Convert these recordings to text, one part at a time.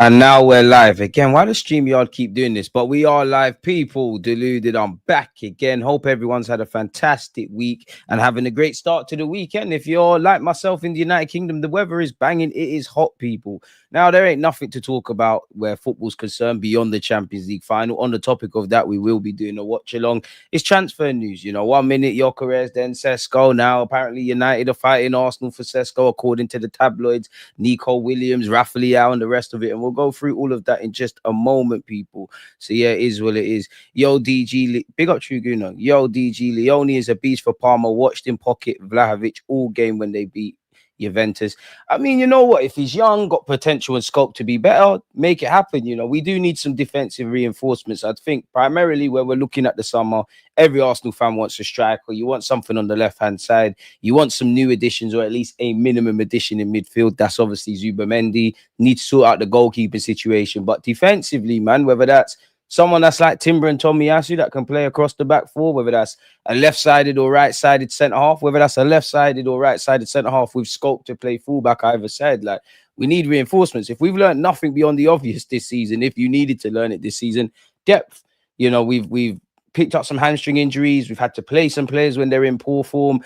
And now we're live again. Why does StreamYard keep doing this? But we are live, people. Deluded. I'm back again. Hope everyone's had a fantastic week and having a great start to the weekend. If you're like myself in the United Kingdom, the weather is banging. It is hot, people. Now, there ain't nothing to talk about where football's concerned beyond the Champions League final. On the topic of that, we will be doing a watch along. It's transfer news. 1 minute Gyokeres, then Sesko. Now, apparently, United are fighting Arsenal for Sesko, according to the tabloids. Nico Williams, Rafael Leão, and the rest of it. And we'll go through all of that in just a moment, people. So, yeah, it is what it is. Yo, DG, big up Triguno. Yo, DG, Leoni is a beast for Parma. Watched in pocket Vlahovic all game when they beat Juventus. I mean, you know what? If he's young, got potential and scope to be better, make it happen. We do need some defensive reinforcements. I think primarily where we're looking at the summer, every Arsenal fan wants a striker. You want something on the left-hand side. You want some new additions or at least a minimum addition in midfield. That's obviously Zubimendi. Need to sort out the goalkeeping situation. But defensively, man, whether that's someone that's like Timber and Tomiyasu that can play across the back four, whether that's a left-sided or right-sided centre-half, whether that's a left-sided or right-sided centre-half with scope to play fullback either side. Like, we need reinforcements. If we've learned nothing beyond the obvious this season, if you needed to learn it this season, depth. We've picked up some hamstring injuries. We've had to play some players when they're in poor form.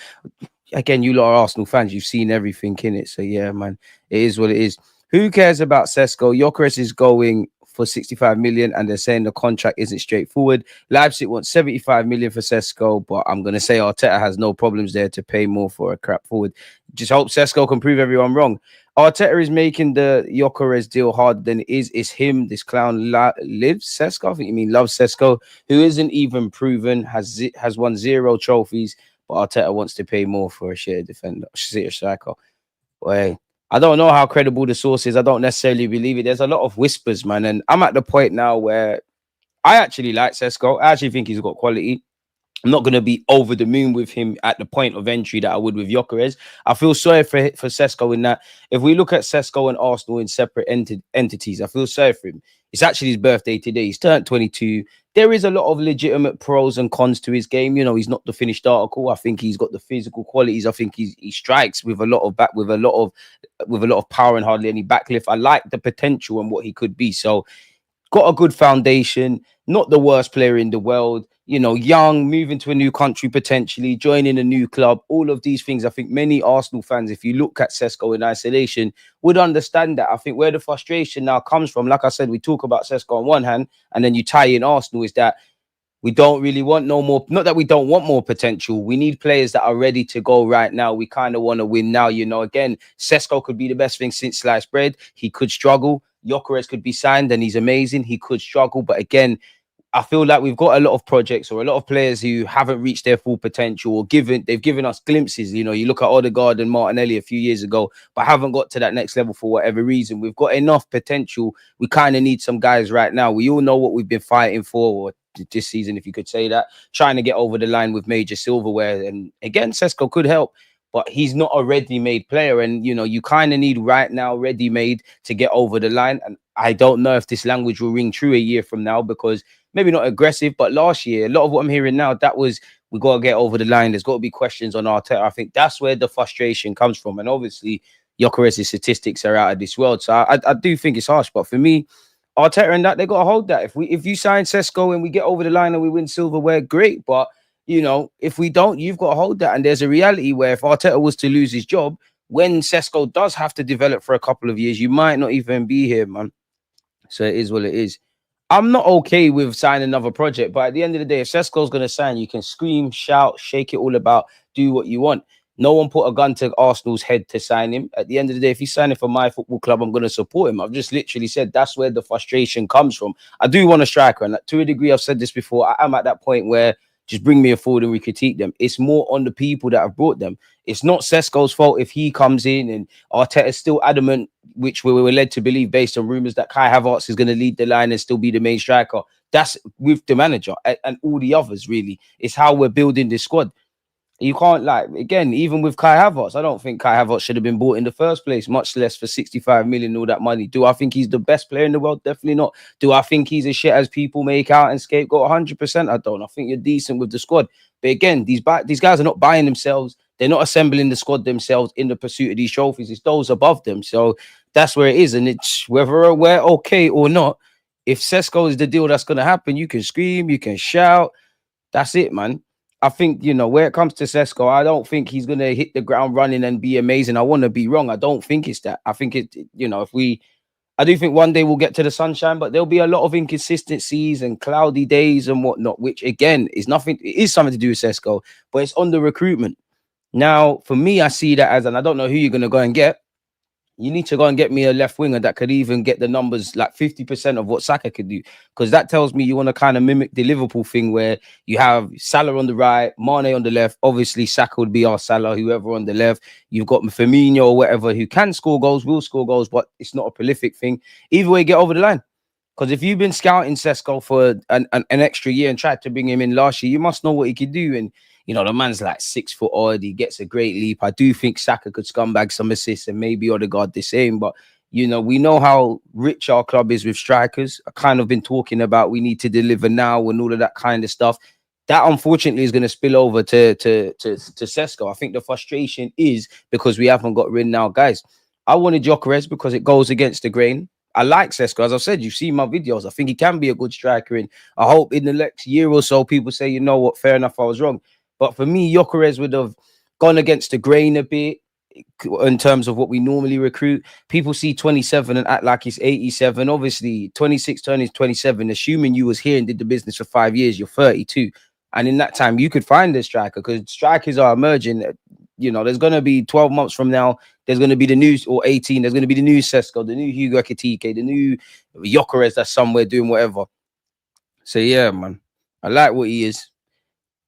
Again, you lot are Arsenal fans. You've seen everything in it. So, yeah, man, it is what it is. Who cares about Sesko? Gyokeres is going for 65 million, and they're saying the contract isn't straightforward. Leipzig wants 75 million for Sesko, but I'm going to say Arteta has no problems there to pay more for a crap forward. Just hope Sesko can prove everyone wrong. Arteta is making the Gyokeres deal harder than it is. It's him, this clown lives Sesko. I think you mean loves Sesko, who isn't even proven, has won 0 trophies, but Arteta wants to pay more for a share defender, a striker. Boy, I don't know how credible the source is. I don't necessarily believe it. There's a lot of whispers, man. And I'm at the point now where I actually like Sesko. I actually think he's got quality. I'm not going to be over the moon with him at the point of entry that I would with Gyokeres. I feel sorry for Sesko in that. If we look at Sesko and Arsenal in separate entities, I feel sorry for him. It's actually his birthday today. He's turned 22. There is a lot of legitimate pros and cons to his game. He's not the finished article. I think he's got the physical qualities. I think he strikes with a lot of power and hardly any backlift. I like the potential and what he could be. So, got a good foundation. Not the worst player in the world. Young, moving to a new country potentially, joining a new club. All of these things, I think many Arsenal fans, if you look at Sesko in isolation, would understand that. I think where the frustration now comes from, like I said, we talk about Sesko on one hand, and then you tie in Arsenal, is that we don't really want no more. Not that we don't want more potential. We need players that are ready to go right now. We kind of want to win now. Again, Sesko could be the best thing since sliced bread. He could struggle. Gyokeres could be signed and he's amazing. He could struggle. But again, I feel like we've got a lot of projects or a lot of players who haven't reached their full potential, or they've given us glimpses. You look at Odegaard and Martinelli a few years ago, but haven't got to that next level for whatever reason. We've got enough potential. We kind of need some guys right now. We all know what we've been fighting for, or this season, if you could say that, trying to get over the line with major silverware. And again, Sesko could help, but he's not a ready-made player. And, you kind of need right now ready-made to get over the line. And I don't know if this language will ring true a year from now, because maybe not aggressive, but last year, a lot of what I'm hearing now, that was, we got to get over the line. There's got to be questions on Arteta. I think that's where the frustration comes from. And obviously, Gyokeres' statistics are out of this world. So I do think it's harsh. But for me, Arteta and that, they got to hold that. If you sign Sesko and we get over the line and we win silverware, great. But, if we don't, you've got to hold that. And there's a reality where if Arteta was to lose his job, when Sesko does have to develop for a couple of years, you might not even be here, man. So it is what it is. I'm not okay with signing another project, but at the end of the day, if Sesko's going to sign, you can scream, shout, shake it all about, do what you want. No one put a gun to Arsenal's head to sign him. At the end of the day, if he's signing for my football club, I'm going to support him. I've just literally said that's where the frustration comes from. I do want a striker, and to a degree, I've said this before, I'm at that point where just bring me a forward and we critique them. It's more on the people that have brought them. It's not Sesko's fault if he comes in and Arteta is still adamant, which we were led to believe based on rumours, that Kai Havertz is going to lead the line and still be the main striker. That's with the manager and all the others, really. It's how we're building this squad. You can't, again, even with Kai Havertz, I don't think Kai Havertz should have been bought in the first place, much less for 65 million, all that money. Do I think he's the best player in the world? Definitely not. Do I think he's as shit as people make out and scapegoat? 100%. I don't. I think you're decent with the squad. But again, these guys are not buying themselves. They're not assembling the squad themselves in the pursuit of these trophies. It's those above them. So that's where it is. And it's whether we're okay or not. If Sesko is the deal that's going to happen, you can scream, you can shout. That's it, man. I think, where it comes to Sesko, I don't think he's going to hit the ground running and be amazing. I want to be wrong. I don't think it's that. I think I do think one day we'll get to the sunshine, but there'll be a lot of inconsistencies and cloudy days and whatnot, which again is nothing. It is something to do with Sesko, but it's on the recruitment. Now, for me, I see that as, and I don't know who you're going to go and get. You need to go and get me a left winger that could even get the numbers like 50% of what Saka could do. Because that tells me you want to kind of mimic the Liverpool thing where you have Salah on the right, Mane on the left. Obviously, Saka would be our Salah, whoever on the left. You've got Firmino or whatever who can score goals, will score goals, but it's not a prolific thing. Either way, get over the line. Because if you've been scouting Sesko for an extra year and tried to bring him in last year, you must know what he could do. And the man's like 6 foot odd. He gets a great leap. I do think Saka could scumbag some assists and maybe Odegaard the same. But, we know how rich our club is with strikers. I kind of been talking about we need to deliver now and all of that kind of stuff. That, unfortunately, is going to spill over to Sesko. I think the frustration is because we haven't got rid now. Guys, I wanted Gyokeres because it goes against the grain. I like Sesko. As I've said, you've seen my videos. I think he can be a good striker. And I hope in the next year or so, people say, you know what, fair enough, I was wrong. But for me, Gyokeres would have gone against the grain a bit in terms of what we normally recruit. People see 27 and act like he's 87. Obviously, 26 turning 27, assuming you was here and did the business for 5 years, you're 32. And in that time, you could find a striker because strikers are emerging. There's going to be 12 months from now, there's going to be the new, or 18, there's going to be the new Sesko, the new Hugo Ekitike, the new Gyokeres that's somewhere doing whatever. So, yeah, man, I like what he is.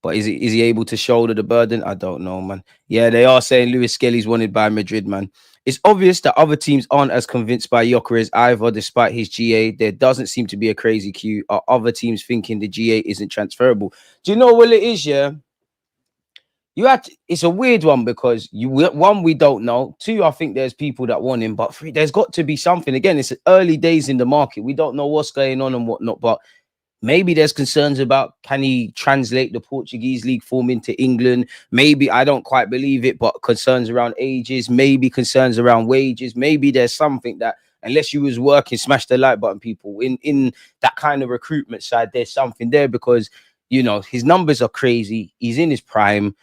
But is he able to shoulder the burden? I don't know, man. Yeah, they are saying Luis Skelly's wanted by Madrid, man. It's obvious that other teams aren't as convinced by Gyokeres either, despite his GA. There doesn't seem to be a crazy queue. Are other teams thinking the GA isn't transferable? Do you know what it is, yeah? It's a weird one because one, we don't know. Two, I think there's people that want him, but three, there's got to be something. Again, it's early days in the market. We don't know what's going on and whatnot, but maybe there's concerns about can he translate the Portuguese league form into England? Maybe, I don't quite believe it, but concerns around ages, maybe concerns around wages. Maybe there's something that, unless you was working, smash the like button, people, in that kind of recruitment side, there's something there because, his numbers are crazy. He's in his prime.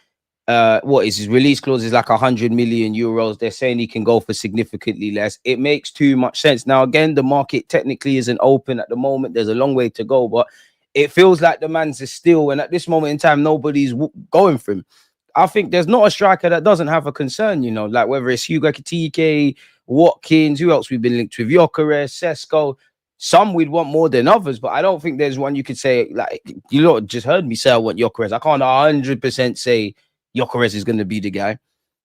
What is his release clause is like 100 million euros. They're saying he can go for significantly less. It makes too much sense. Now, again, the market technically isn't open at the moment. There's a long way to go, but it feels like the man's is still, and at this moment in time, nobody's going for him. I think there's not a striker that doesn't have a concern, like whether it's Hugo Ekitike, Watkins, who else we've been linked with, Gyokeres, Sesko. Some we'd want more than others, but I don't think there's one you could say, like, you lot just heard me say I want Gyokeres. I can't 100% say Gyokeres is going to be the guy.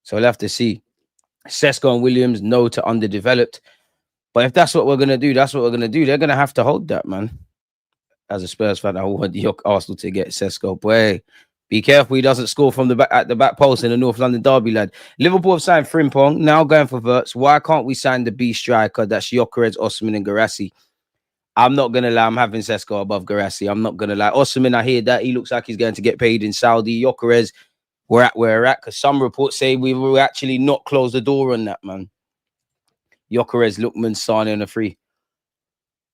So we'll have to see. Sesko and Williams, no to underdeveloped. But if that's what we're going to do, that's what we're going to do. They're going to have to hold that, man. As a Spurs fan, I want Arsenal to get Sesko. Boy, be careful he doesn't score from the back at the back post in the North London derby, lad. Liverpool have signed Frimpong, now going for Wirtz. Why can't we sign the B striker? That's Gyokeres, Osimhen and Guirassy. I'm not going to lie. I'm having Sesko above Guirassy. I'm not going to lie. Osimhen, I hear that. He looks like he's going to get paid in Saudi. Gyokeres, we're at where we're at, because some reports say we will actually not close the door on that, man. Gyokeres, Lookman, Sane on a free.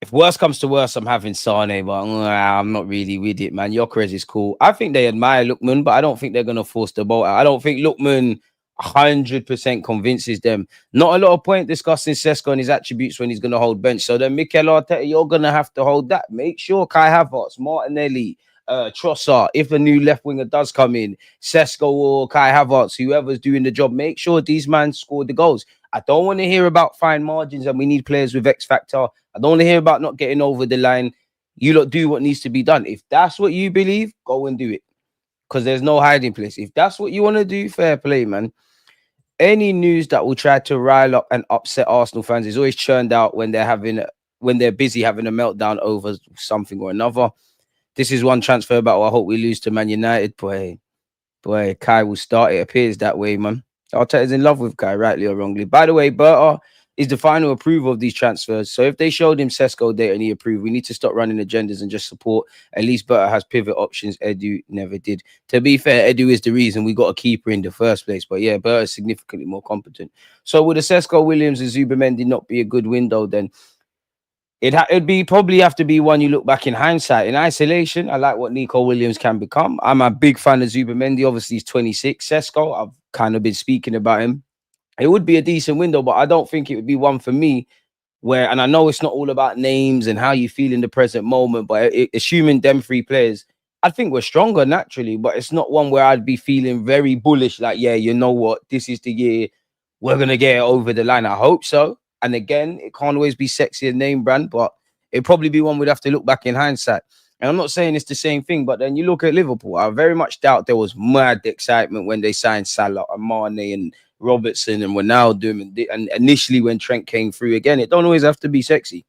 If worse comes to worse, I'm having Sane, but I'm not really with it, man. Gyokeres is cool. I think they admire Lookman, but I don't think they're going to force the boat out. I don't think Lookman 100% convinces them. Not a lot of point discussing Sesko and his attributes when he's going to hold bench. So then Mikel Arteta, you're going to have to hold that. Make sure Kai Havertz, Martinelli, Trossard, if a new left winger does come in, Sesko or Kai Havertz, whoever's doing the job, make sure these men score the goals. I don't want to hear about fine margins and we need players with X factor. I don't want to hear about not getting over the line. You lot do what needs to be done. If that's what you believe, go and do it, because there's no hiding place. If that's what you want to do, fair play, man. Any news that will try to rile up and upset Arsenal fans is always churned out when they're busy having a meltdown over something or another. This is one transfer battle I hope we lose to Man United. Boy, Kai will start. It appears that way, man. Arteta's in love with Kai, rightly or wrongly. By the way, Berta, is the final approval of these transfers. So if they showed him Sesko data and he approved, we need to stop running agendas and just support. At least Berta has pivot options. Edu never did. To be fair, Edu is the reason we got a keeper in the first place. But yeah, Berta is significantly more competent. So would a Sesko, Williams, and Zubamendi not be a good window then? It'd be probably have to be one you look back in hindsight. In isolation, I like what Nico Williams can become. I'm a big fan of Zubamendi. Obviously, he's 26. Sesko, I've kind of been speaking about him. It would be a decent window, but I don't think it would be one for me where, and I know it's not all about names and how you feel in the present moment, but assuming them three players, I think we're stronger naturally, but it's not one where I'd be feeling very bullish. Like, yeah, you know what? This is the year we're going to get it over the line. I hope so. And again, it can't always be sexy and name brand, but it'd probably be one we'd have to look back in hindsight. And I'm not saying it's the same thing, but then you look at Liverpool, I very much doubt there was mad excitement when they signed Salah and Mane and Robertson and Ronaldo. And initially when Trent came through, again, it don't always have to be sexy.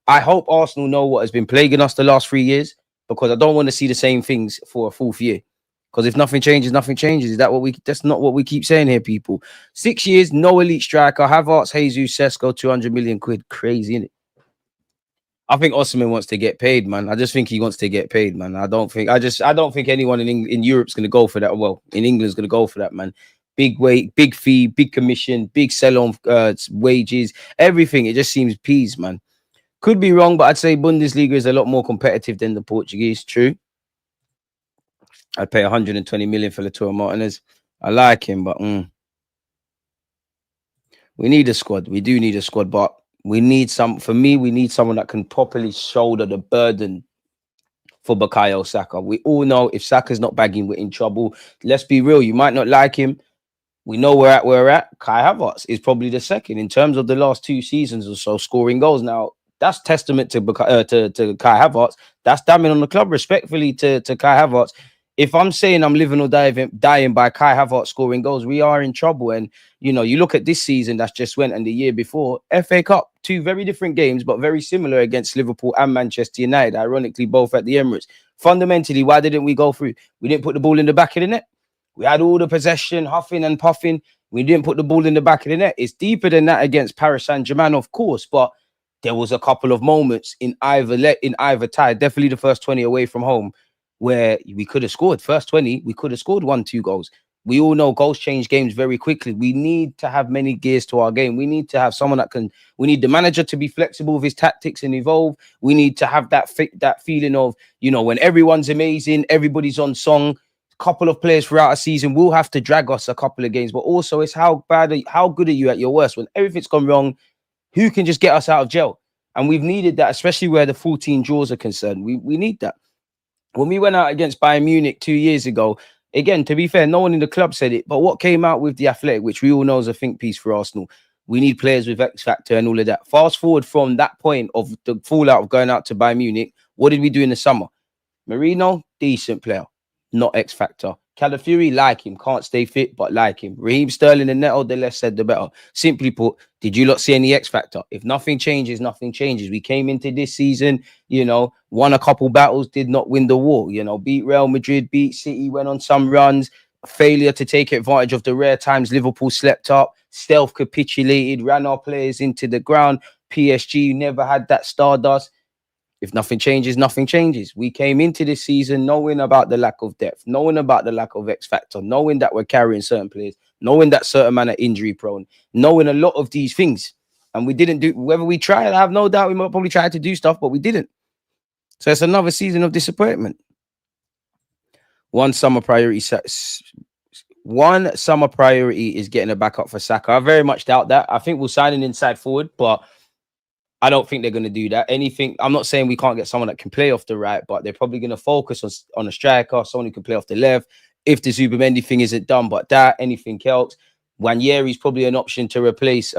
I hope Arsenal know what has been plaguing us the last 3 years, because I don't want to see the same things for a fourth year. Because if nothing changes, nothing changes. Is that what that's not what we keep saying here, people. 6 years, no elite striker. Havertz, Jesus, Sesko, 200 million quid. Crazy, innit? I think Osimhen wants to get paid, man. I just think he wants to get paid, man. I don't think anyone in Europe's going to go for that. Well, in England's going to go for that, man. Big weight, big fee, big commission, big sell-on wages, everything. It just seems peas, man. Could be wrong, but I'd say Bundesliga is a lot more competitive than the Portuguese. True. I'd pay 120 million for Lautaro Martinez. I like him, but we need a squad. We do need a squad, but we need we need someone that can properly shoulder the burden for Bukayo Saka. We all know if Saka's not bagging, we're in trouble. Let's be real. You might not like him. We know where we're at. Kai Havertz is probably the second in terms of the last 2 seasons or so scoring goals. Now, that's testament to Kai Havertz. That's damning on the club, respectfully, to Kai Havertz. If I'm saying I'm living or dying by Kai Havertz scoring goals, we are in trouble. And, you know, you look at this season that's just went and the year before, FA Cup, 2 very different games, but very similar against Liverpool and Manchester United, ironically, both at the Emirates. Fundamentally, why didn't we go through? We didn't put the ball in the back of the net. We had all the possession, huffing and puffing. We didn't put the ball in the back of the net. It's deeper than that against Paris Saint-Germain, of course, but there was a couple of moments in either tie, definitely the first 20 away from home, where we could have scored. First 20, we could have scored 1-2 goals. We all know goals change games very quickly. We need to have many gears to our game. We need to have someone we need the manager to be flexible with his tactics and evolve. We need to have that feeling of, you know, when everyone's amazing, everybody's on song, a couple of players throughout a season will have to drag us a couple of games. But also it's how good are you at your worst? When everything's gone wrong, who can just get us out of jail? And we've needed that, especially where the 14 draws are concerned. We need that. When we went out against Bayern Munich 2 years ago, again, to be fair, no one in the club said it, but what came out with the Athletic, which we all know is a think piece for Arsenal, we need players with X factor and all of that. Fast forward from that point of the fallout of going out to Bayern Munich, what did we do in the summer? Marino, decent player, not X factor. Calafiori, like him, can't stay fit, but like him. Raheem Sterling and Neto, the less said, the better. Simply put, did you not see any X factor? If nothing changes, nothing changes. We came into this season, you know, won a couple battles, did not win the war, you know, beat Real Madrid, beat City, went on some runs, failure to take advantage of the rare times Liverpool slept up, stealth capitulated, ran our players into the ground. PSG never had that stardust. If nothing changes, nothing changes. We came into this season knowing about the lack of depth, knowing about the lack of X factor, knowing that we're carrying certain players, knowing that certain man are injury prone, knowing a lot of these things. And we didn't do, whether we tried, I have no doubt we might probably try to do stuff, but we didn't. So it's another season of disappointment. One summer priority is getting a backup for Saka. I very much doubt that. I think we'll sign an inside forward, but I don't think they're going to do that. I'm not saying we can't get someone that can play off the right, but they're probably going to focus on a striker, someone who can play off the left. If the Zubamendi thing isn't done, but anything else, Wanyeri's probably an option to replace,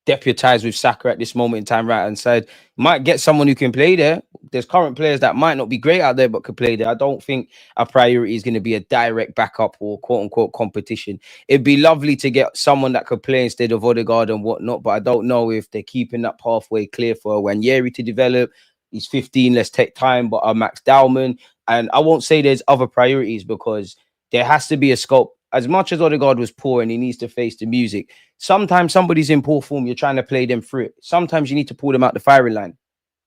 deputize with Saka at this moment in time, right hand side. Might get someone who can play there. There's current players that might not be great out there, but could play there. I don't think our priority is going to be a direct backup or quote unquote competition. It'd be lovely to get someone that could play instead of Odegaard and whatnot, but I don't know if they're keeping that pathway clear for Wanyeri to develop. He's 15, let's take time, but Max Dowman. And I won't say there's other priorities because there has to be a scope. as much as Odegaard was poor and he needs to face the music, sometimes somebody's in poor form, you're trying to play them through it. Sometimes you need to pull them out the firing line.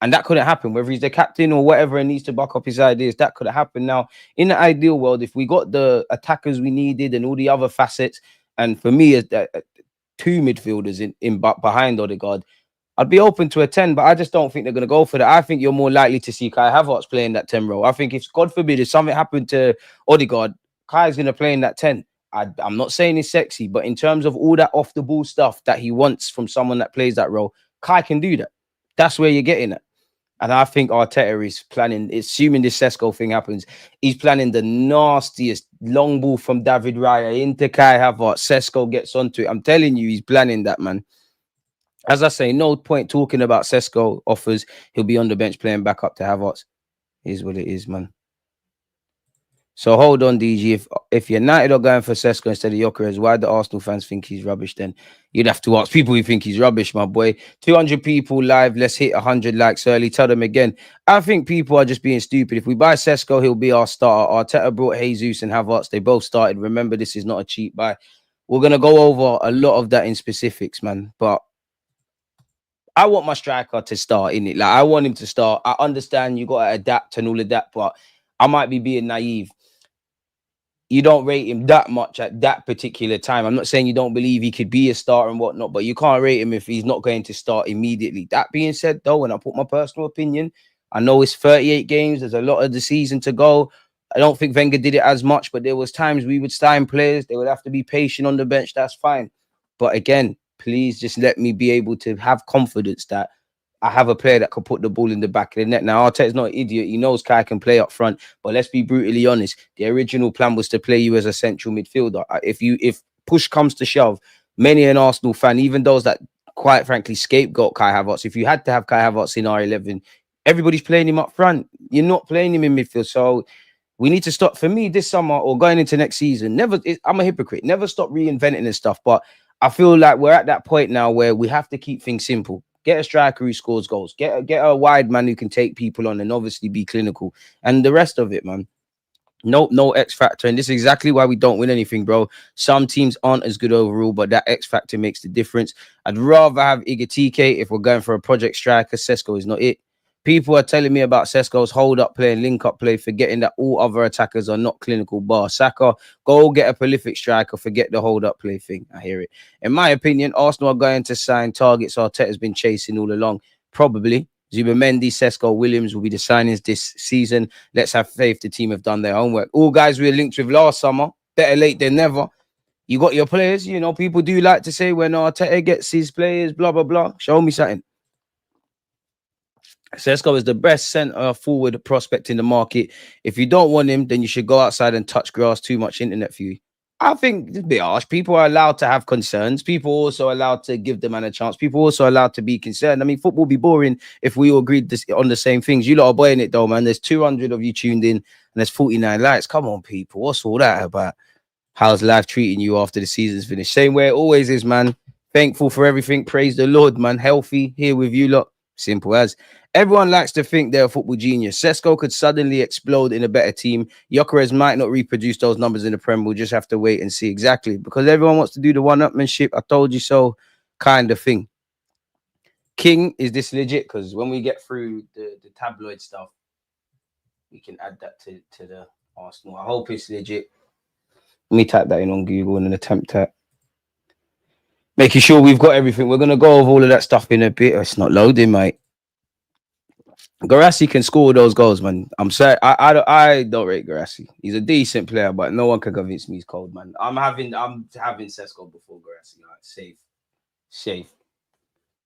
And that couldn't happen, whether he's the captain or whatever and needs to back up his ideas. That could have happened. Now, in the ideal world, if we got the attackers we needed and all the other facets, and for me, as two midfielders in behind Odegaard, I'd be open to a 10, but I just don't think they're going to go for that. I think you're more likely to see Kai Havertz playing that 10 role. I think if, God forbid, if something happened to Odegaard, Kai's going to play in that 10. I'm not saying it's sexy, but in terms of all that off-the-ball stuff that he wants from someone that plays that role, Kai can do that. That's where you're getting it. And I think Arteta is planning, assuming this Sesko thing happens, he's planning the nastiest long ball from David Raya into Kai Havertz. Sesko gets onto it. I'm telling you, he's planning that, man. As I say, no point talking about Sesko offers. He'll be on the bench playing back up to Havertz. Is what it is, man. So hold on, DG. If United are going for Sesko instead of Gyokeres, why do Arsenal fans think he's rubbish then? You'd have to ask people who think he's rubbish, my boy. 200 people live. Let's hit 100 likes early. Tell them again. I think people are just being stupid. If we buy Sesko, he'll be our starter. Arteta brought Jesus and Havertz. They both started. Remember, this is not a cheap buy. We're going to go over a lot of that in specifics, man. But I want my striker to start, in it. Like, I want him to start. I understand you got to adapt and all of that, but I might be being naive. You don't rate him that much at that particular time. I'm not saying you don't believe he could be a starter and whatnot, but you can't rate him if he's not going to start immediately. That being said, though, when I put my personal opinion, I know it's 38 games. There's a lot of the season to go. I don't think Wenger did it as much, but there was times we would sign players. They would have to be patient on the bench. That's fine. But again, please just let me be able to have confidence that I have a player that could put the ball in the back of the net. Now, Arteta's not an idiot. He knows Kai can play up front. But let's be brutally honest. The original plan was to play you as a central midfielder. If push comes to shove, many an Arsenal fan, even those that quite frankly scapegoat Kai Havertz, if you had to have Kai Havertz in R11, everybody's playing him up front. You're not playing him in midfield. So we need to stop. For me, this summer or going into next season, I'm a hypocrite. Never stop reinventing this stuff. But I feel like we're at that point now where we have to keep things simple. Get a striker who scores goals. Get a wide man who can take people on and obviously be clinical. And the rest of it, man. No X factor. And this is exactly why we don't win anything, bro. Some teams aren't as good overall, but that X factor makes the difference. I'd rather have Igatike if we're going for a project striker. Sesko is not it. People are telling me about Sesko's hold-up play and link-up play, forgetting that all other attackers are not clinical. Bar Saka, go get a prolific striker, forget the hold-up play thing. I hear it. In my opinion, Arsenal are going to sign targets Arteta's been chasing all along. Probably. Zubimendi, Sesko, Williams will be the signings this season. Let's have faith the team have done their homework. All guys we were linked with last summer. Better late than never. You got your players. You know, people do like to say when Arteta gets his players, blah, blah, blah. Show me something. Sesko is the best centre forward prospect in the market. If you don't want him, then you should go outside and touch grass. Too much internet for you. I think it's a bit harsh. People are allowed to have concerns. People are also allowed to give the man a chance. People are also allowed to be concerned. I mean, football would be boring if we all agreed on the same things. You lot are boying it though, man. There's 200 of you tuned in and there's 49 likes. Come on, people. What's all that about? How's life treating you after the season's finished? Same way it always is, man. Thankful for everything. Praise the Lord, man. Healthy, here with you lot. Simple as. Everyone likes to think they're a football genius. Sesko could suddenly explode in a better team. Gyokeres might not reproduce those numbers in the Prem. We'll just have to wait and see. Exactly. Because everyone wants to do the one-upmanship. I told you so kind of thing. King, is this legit? Because when we get through the tabloid stuff, we can add that to the Arsenal. I hope it's legit. Let me type that in on Google and then attempt at making sure we've got everything. We're going to go over all of that stuff in a bit. It's not loading, mate. Guirassy can score those goals, man. I'm sorry. I don't rate Guirassy. He's a decent player, but no one can convince me he's cold, man. I'm having Sesko before Guirassy. Like, safe.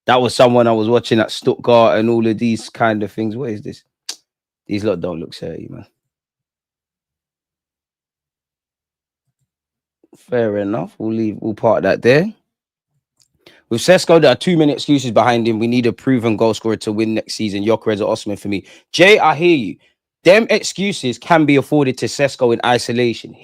That was someone I was watching at Stuttgart and all of these kind of things. What is this? These lot don't look dirty, man. Fair enough. We'll park that there. With Sesko, there are too many excuses behind him. We need a proven goal scorer to win next season. Gyokeres or Osman for me. Jay, I hear you. Them excuses can be afforded to Sesko in isolation.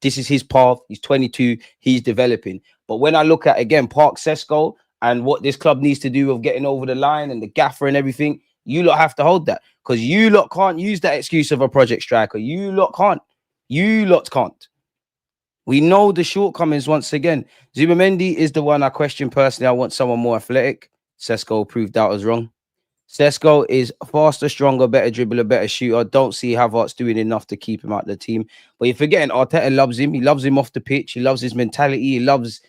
This is his path. He's 22. He's developing. But when I look at, again, Park Sesko and what this club needs to do of getting over the line and the gaffer and everything, you lot have to hold that. Because you lot can't use that excuse of a project striker. You lot can't. You lot can't. We know the shortcomings once again. Zubamendi is the one I question personally. I want someone more athletic. Sesko proved I was wrong. Sesko is faster, stronger, better dribbler, better shooter. Don't see Havertz doing enough to keep him out of the team. But you're forgetting Arteta loves him. He loves him off the pitch. He loves his mentality. He loves.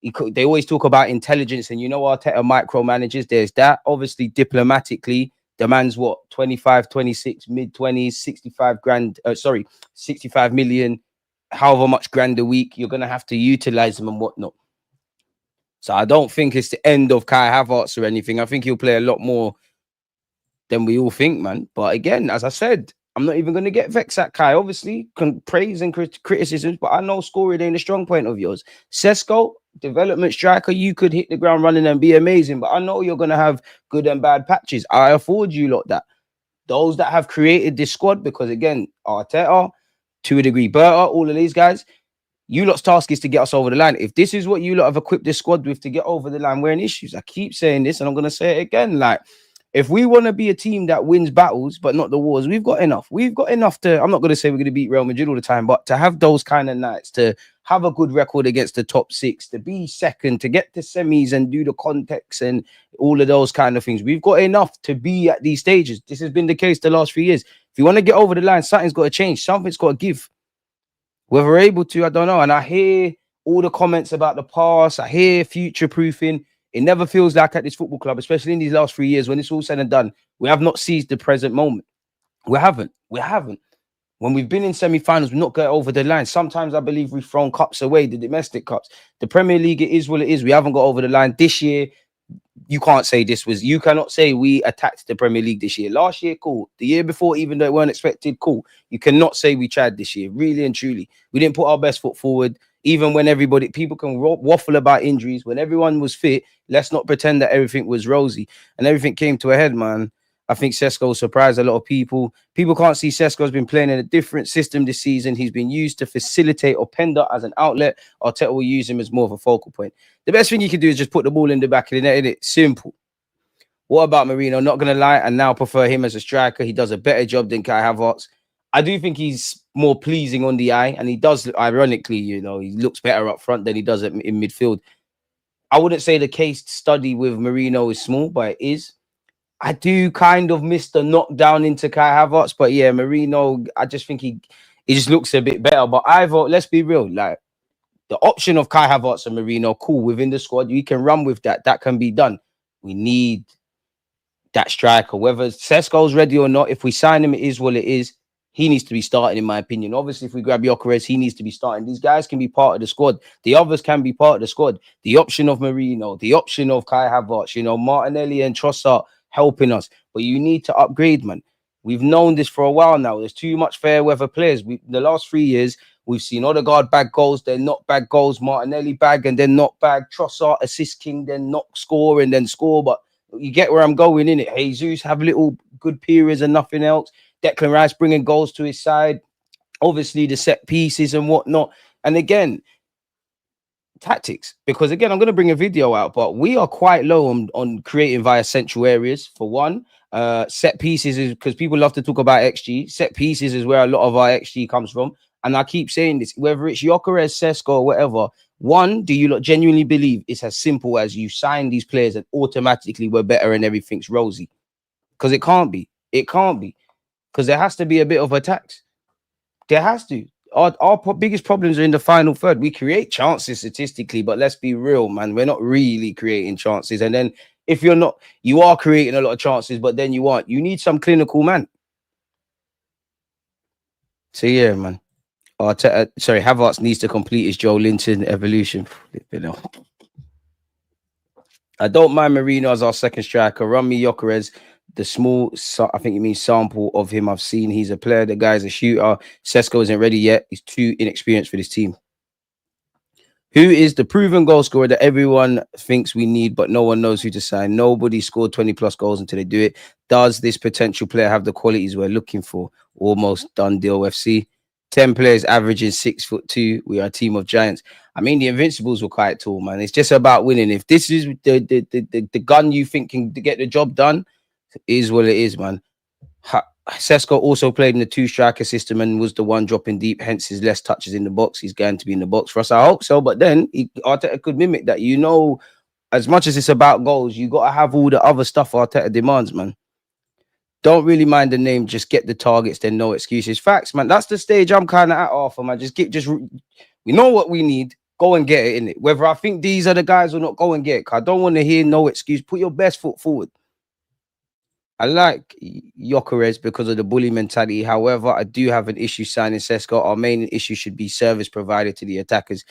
They always talk about intelligence, and you know Arteta micromanages. There's that. Obviously, diplomatically, the man's what 25, 26, mid 20s, 65 grand. 65 million. However much grand a week, you're gonna have to utilize him and whatnot. So I don't think it's the end of Kai Havertz or anything. I think he'll play a lot more than we all think, man. But again, as I said, I'm not even going to get vexed at Kai. Obviously, praise and criticisms, but I know scoring ain't a strong point of yours. Sesko, development striker, you could hit the ground running and be amazing, but I know you're going to have good and bad patches. I afford you lot that. Those that have created this squad, because again, Arteta, to a degree, Berta, all of these guys, you lot's task is to get us over the line. If this is what you lot have equipped this squad with to get over the line, we're in issues. I keep saying this, and I'm going to say it again. Like, if we want to be a team that wins battles, but not the wars, we've got enough. We've got enough to, I'm not going to say we're going to beat Real Madrid all the time, but to have those kind of nights, to have a good record against the top six, to be second, to get to semis and do the context and all of those kind of things. We've got enough to be at these stages. This has been the case the last few years. If you want to get over the line, something's got to change. Something's got to give. Whether we're able to, I don't know. And I hear all the comments about the past. I hear future proofing. It never feels like at this football club, especially in these last 3 years, when it's all said and done, we have not seized the present moment. We haven't. When we've been in semi-finals, we've not got over the line. Sometimes I believe we've thrown cups away, the domestic cups. The Premier League, it is what it is. We haven't got over the line. This year, you can't say you cannot say we attacked the Premier League this year. Last year, cool. The year before, even though it weren't expected, cool. You cannot say we tried this year, really and truly. We didn't put our best foot forward. Even when people can waffle about injuries, when everyone was fit, let's not pretend that everything was rosy. And everything came to a head, man. I think Sesko surprised a lot of people. People can't see Sesko's been playing in a different system this season. He's been used to facilitate Openda as an outlet. Arteta will use him as more of a focal point. The best thing you can do is just put the ball in the back of the net, innit? Simple. What about Marino? Not going to lie, I now prefer him as a striker. He does a better job than Kai Havertz. I do think he's more pleasing on the eye, and he does, ironically, he looks better up front than he does in midfield. I wouldn't say the case study with Marino is small, but it is. I do kind of miss the knockdown into Kai Havertz, but yeah, Marino, I just think he just looks a bit better. But let's be real, like the option of Kai Havertz and Marino, cool, within the squad, you can run with that. That can be done. We need that striker, whether Sesko's ready or not. If we sign him, it is what it is. He needs to be starting, in my opinion. Obviously, if we grab Gyokeres, he needs to be starting. These guys can be part of the squad. The others can be part of the squad. The option of Marino, the option of Kai Havertz, Martinelli and Trossard helping us. But you need to upgrade, man. We've known this for a while now. There's too much fair weather players. The last 3 years, we've seen Odegaard bag goals, then not bag goals. Martinelli bag and then not bag. Trossard assist king, then not score and then score. But you get where I'm going, innit? Jesus have little good periods and nothing else. Declan Rice bringing goals to his side. Obviously, the set pieces and whatnot. And again, tactics. Because again, I'm going to bring a video out, but we are quite low on creating via central areas, for one. Set pieces is because people love to talk about XG. Set pieces is where a lot of our XG comes from. And I keep saying this, whether it's Gyokeres, Sesko, or whatever. One, do you genuinely believe it's as simple as you sign these players and automatically we're better and everything's rosy? Because it can't be. It can't be. Because there has to be a bit of a tax. There has to. Our biggest problems are in the final third. We create chances statistically, but let's be real, man. We're not really creating chances. And then if you're not, you are creating a lot of chances, but then you aren't. You need some clinical man. So yeah, man. Havertz needs to complete his Joe Linton evolution. I don't mind Marino as our second striker. Run me Gyokeres. The small, I think you mean sample of him I've seen. He's a player. The guy's a shooter. Sesko isn't ready yet. He's too inexperienced for this team. Who is the proven goal scorer that everyone thinks we need, but no one knows who to sign? Nobody scored 20 plus goals until they do it. Does this potential player have the qualities we're looking for? Almost done deal, FC. 10 players averaging 6'2". We are a team of giants. I mean, the Invincibles were quite tall, man. It's just about winning. If this is the gun you think can get the job done, is what it is, man. Sesko also played in the two striker system and was the one dropping deep, hence his less touches in the box. He's going to be in the box for us. I hope so. But then Arteta could mimic that. As much as it's about goals, you got to have all the other stuff Arteta demands, man. Don't really mind the name, just get the targets, then no excuses. Facts, man. That's the stage I'm kind of at, Arthur, man. We know what we need. Go and get it, in it. Whether I think these are the guys or not, go and get it. I don't want to hear no excuse. Put your best foot forward. I like Gyokeres because of the bully mentality. However, I do have an issue signing Sesko. Our main issue should be service provided to the attackers.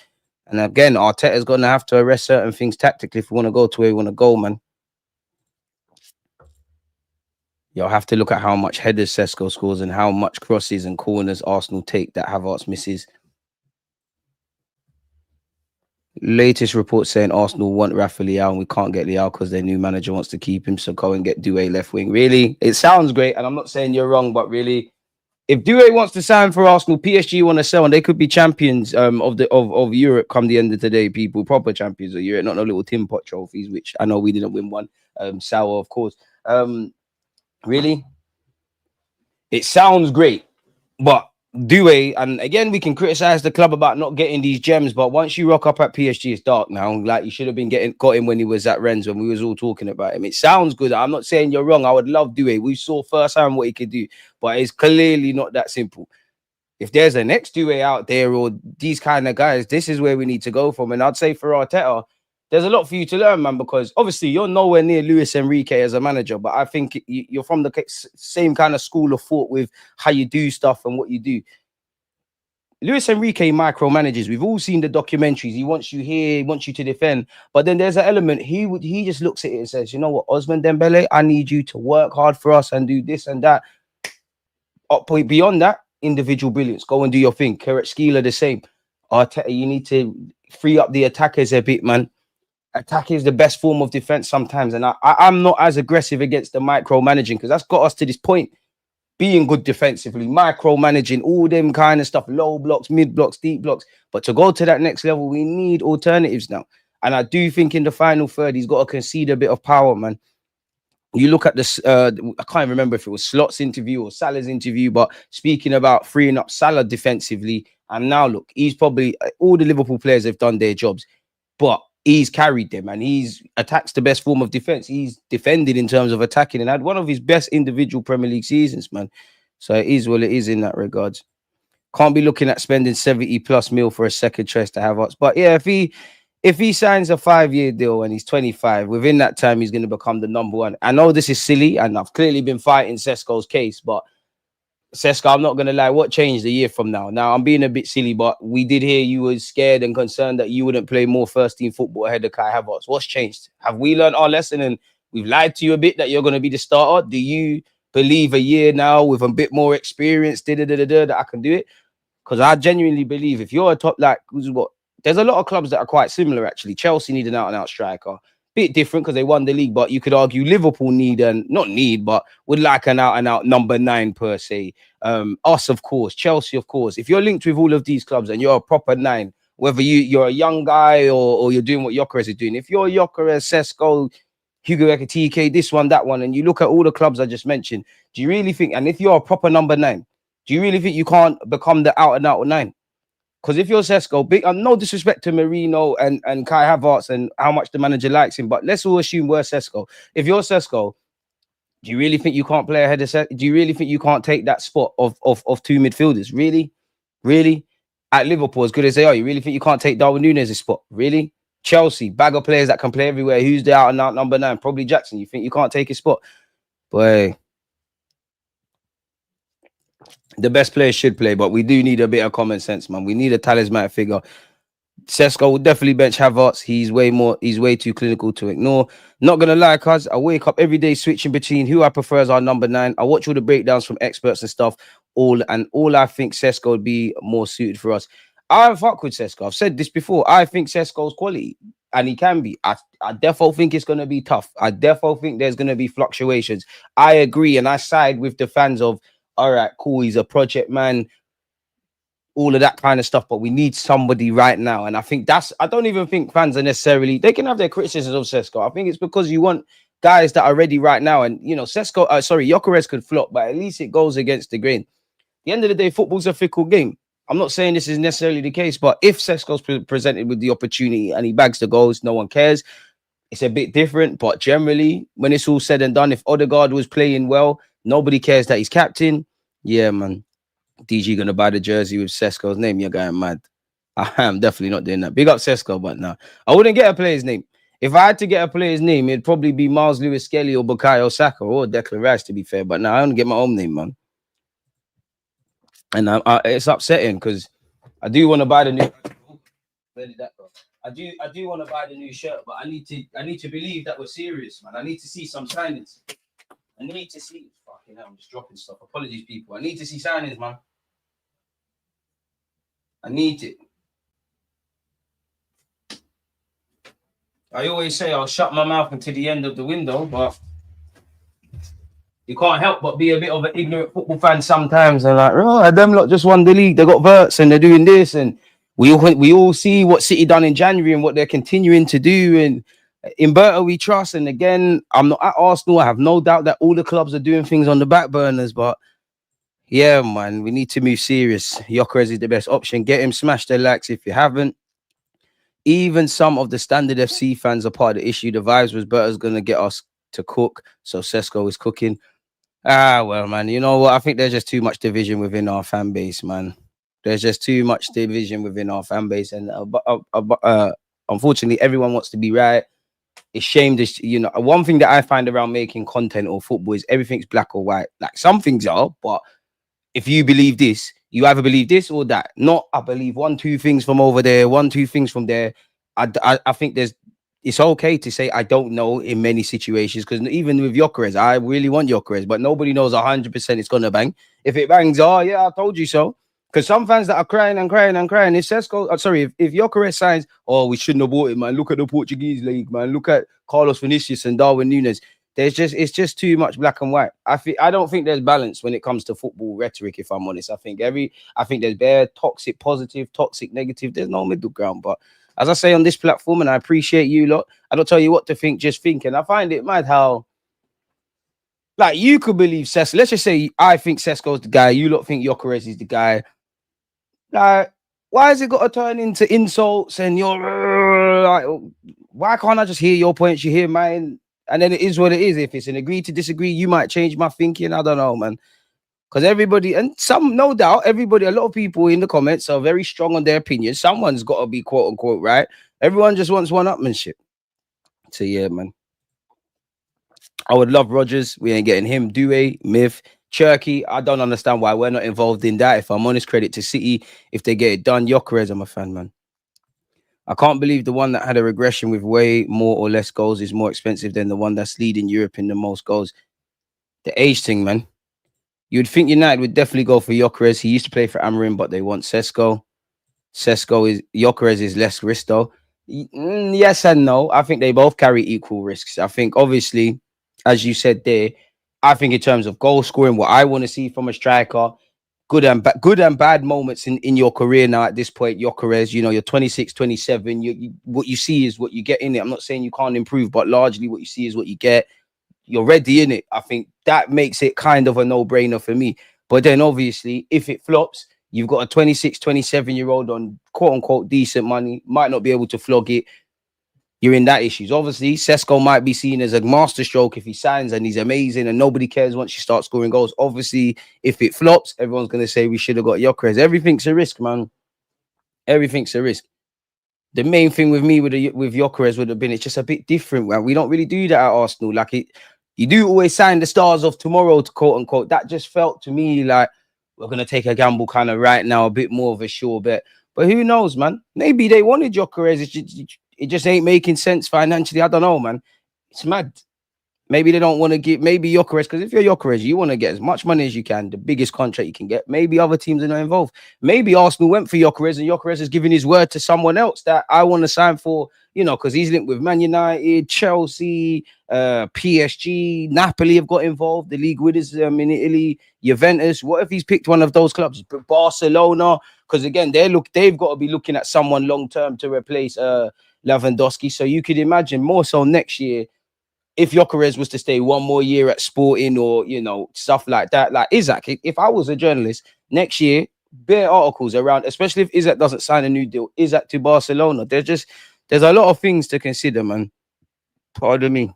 And again, Arteta's going to have to arrest certain things tactically if we want to go to where we want to go, man. You'll have to look at how much headers Sesko scores and how much crosses and corners Arsenal take that Havertz misses. Latest report saying Arsenal want Rafael Leão and we can't get Leão because their new manager wants to keep him. So go and get Doué left wing. Really? It sounds great. And I'm not saying you're wrong, but really, if Doué wants to sign for Arsenal, PSG want to sell, and they could be champions of Europe come the end of today, people. Proper champions of Europe, not no little tin pot trophies, which I know we didn't win one. Sour, of course. Really? It sounds great, but Doué, and again, we can criticize the club about not getting these gems, but once you rock up at PSG, it's dark now. Like, you should have been got him when he was at Rennes, when we was all talking about him. It sounds good. I'm not saying you're wrong. I would love Doué. We saw firsthand what he could do, but it's clearly not that simple. If there's a next Doué out there or these kind of guys, this is where we need to go from. And I'd say for Arteta, there's a lot for you to learn, man, because obviously you're nowhere near Luis Enrique as a manager, but I think you're from the same kind of school of thought with how you do stuff and what you do. Luis Enrique micromanages. We've all seen the documentaries. He wants you here, he wants you to defend. But then there's an element, he just looks at it and says, you know what, Ousmane Dembele, I need you to work hard for us and do this and that. Beyond that, individual brilliance. Go and do your thing. Kvaratskhelia the same. Arteta, you need to free up the attackers a bit, man. Attack is the best form of defense sometimes. And I'm not as aggressive against the micromanaging because that's got us to this point. Being good defensively, micromanaging, all them kind of stuff, low blocks, mid blocks, deep blocks. But to go to that next level, we need alternatives now. And I do think in the final third, he's got to concede a bit of power, man. You look at this, I can't remember if it was Slot's interview or Salah's interview, but speaking about freeing up Salah defensively. And now look, he's probably, all the Liverpool players have done their jobs, but he's carried them and he's attacks the best form of defense. He's defended in terms of attacking and had one of his best individual Premier League seasons, man. So it is what it is in that regards. Can't be looking at spending 70+ mil for a second choice to have us. But yeah, if he signs a 5-year deal and he's 25, within that time, he's going to become the number one. I know this is silly and I've clearly been fighting Sesko's case, but Sesko, I'm not going to lie, what changed a year from now? Now, I'm being a bit silly, but we did hear you were scared and concerned that you wouldn't play more first-team football ahead of Kai Havertz. What's changed? Have we learned our lesson and we've lied to you a bit that you're going to be the starter? Do you believe a year now with a bit more experience that I can do it? Because I genuinely believe if you're a top, like, there's a lot of clubs that are quite similar, actually. Chelsea need an out-and-out striker. Bit different because they won the league, but you could argue Liverpool but would like an out-and-out number 9 per se. Us, of course, Chelsea, of course. If you're linked with all of these clubs and you're a proper 9, whether you're a young guy or you're doing what Gyokeres is doing, if you're Gyokeres, Sesko, Hugo Ekitike, this one, that one, and you look at all the clubs I just mentioned, do you really think, and if you're a proper number 9, do you really think you can't become the out-and-out 9? Because if you're Sesko, no disrespect to Marino and Kai Havertz and how much the manager likes him, but let's all assume we're Sesko. If you're Sesko, do you really think you can't play ahead of Sesko? Do you really think you can't take that spot of 2 midfielders? Really? Really? At Liverpool, as good as they are, you really think you can't take Darwin Núñez's spot? Really? Chelsea, bag of players that can play everywhere. Who's the out-and-out number 9? Probably Jackson. You think you can't take his spot? Boy. The best players should play, but we do need a bit of common sense, man. We need a talismanic figure. Sesko will definitely bench Havertz. He's way too clinical to ignore. Not gonna lie, cuz I wake up every day switching between who I prefer as our number 9. I watch all the breakdowns from experts and stuff. All I think Sesko would be more suited for us. I fuck with Sesko. I've said this before. I think Sesko's quality, and he can be. I definitely think it's gonna be tough. I definitely think there's gonna be fluctuations. I agree, and I side with the fans of, all right, cool, he's a project man, all of that kind of stuff, but we need somebody right now. And I think I don't even think fans are necessarily, they can have their criticisms of Sesko. I think it's because you want guys that are ready right now. And Sesko, Gyokeres could flop, but at least it goes against the grain. At the end of the day, football's a fickle game. I'm not saying this is necessarily the case, but if Sesko's presented with the opportunity and he bags the goals, no one cares. It's a bit different, but generally, when it's all said and done, if Odegaard was playing well, nobody cares that he's captain. Yeah, man. DG gonna buy the jersey with Sesko's name. You're going mad. I am definitely not doing that. Big up Sesko, but no, I wouldn't get a player's name. If I had to get a player's name, it'd probably be Miles Lewis Skelly or Bukayo Saka or Declan Rice, to be fair. But now I don't get my own name, man. And it's upsetting because I do want to buy the new. Where did that go? I do want to buy the new shirt, but I need to believe that we're serious, man. I need to see some signings. I need to see. Fucking hell, I'm just dropping stuff. Apologies, people. I need to see signings, man. I need it. I always say I'll shut my mouth until the end of the window, but you can't help but be a bit of an ignorant football fan sometimes. They're like, oh, them lot just won the league. They got verts and they're doing this. And we all see what City done in January and what they're continuing to do. And in Berta, we trust. And again, I'm not at Arsenal. I have no doubt that all the clubs are doing things on the back burners. But yeah, man, we need to move serious. Gyokeres is the best option. Get him, smash the likes if you haven't. Even some of the Standard FC fans are part of the issue. The vibes was Berta's going to get us to cook. So Sesko is cooking. Well, man, you know what? I think there's just too much division within our fan base, man. There's just too much division within our fan base. And unfortunately, everyone wants to be right. It's shame this, one thing that I find around making content or football is everything's black or white. Like some things are, but if you believe this, you either believe this or that. Not, I believe 1, 2 things from over there, 1, 2 things from there. I think it's okay to say I don't know in many situations, because even with Gyokeres, I really want Gyokeres, but nobody knows 100% it's going to bang. If it bangs, oh, yeah, I told you so. Because some fans that are crying and crying and crying, if Gyokeres signs, oh, we shouldn't have bought it, man. Look at the Portuguese league, man. Look at Carlos Vinicius and Darwin Núñez. It's just too much black and white. I don't think there's balance when it comes to football rhetoric, if I'm honest. I think there's bare toxic positive, toxic negative. There's no middle ground. But as I say on this platform, and I appreciate you lot, I don't tell you what to think, just think. And I find it mad how, like, you could believe Sesko. Let's just say I think Sesko's the guy. You lot think Gyokeres is the guy. Like, why has it got to turn into insults and you're like, why can't I just hear your points? You hear mine. And then it is what it is. If it's an agree to disagree, you might change my thinking. I don't know, man. Because everybody, and some, no doubt, everybody, a lot of people in the comments are very strong on their opinions. Someone's got to be quote unquote right. Everyone just wants one-upmanship. So yeah, man. I would love Rodgers. We ain't getting him. Doué, Myth, Cherky. I don't understand why we're not involved in that. If I'm honest, credit to City. If they get it done, Gyokeres, I'm a fan, man. I can't believe the one that had a regression with way more or less goals is more expensive than the one that's leading Europe in the most goals. The age thing, man. You'd think United would definitely go for Gyokeres. He used to play for Amarim, but they want Sesko. Gyokeres is less risk, though. Yes and no. I think they both carry equal risks. I think, obviously, as you said there, I think in terms of goal scoring, what I want to see from a striker, good and bad moments in your career now at this point, Gyokeres, you're 26, 27. What you see is what you get in it. I'm not saying you can't improve, but largely what you see is what you get. You're ready in it. I think that makes it kind of a no-brainer for me. But then obviously, if it flops, you've got a 26, 27-year-old on quote-unquote decent money, might not be able to flog it. You're in that issues. Obviously, Sesko might be seen as a masterstroke if he signs and he's amazing and nobody cares once you start scoring goals. Obviously, if it flops, everyone's going to say we should have got Gyokeres. Everything's a risk, man. Everything's a risk. The main thing with me with Gyokeres would have been it's just a bit different, man. We don't really do that at Arsenal. You do always sign the stars of tomorrow, to quote unquote. That just felt to me like we're going to take a gamble kind of right now, a bit more of a sure bet. But who knows, man? Maybe they wanted Gyokeres. It just ain't making sense financially. I don't know, man. It's mad. Maybe they don't want to give, maybe Gyokeres, because if you're Gyokeres, you want to get as much money as you can, the biggest contract you can get. Maybe other teams are not involved. Maybe Arsenal went for Gyokeres and Gyokeres has given his word to someone else that I want to sign for, because he's linked with Man United, Chelsea, PSG, Napoli have got involved, the league winners in Italy, Juventus. What if he's picked one of those clubs? Barcelona, because again, they've got to be looking at someone long-term to replace Lewandowski. So you could imagine more so next year, if Gyokeres was to stay one more year at Sporting or, you know, stuff like that. Like Isaac, if I was a journalist next year, bare articles around, especially if Isaac doesn't sign a new deal, Isaac to Barcelona. There's a lot of things to consider, man. Pardon me.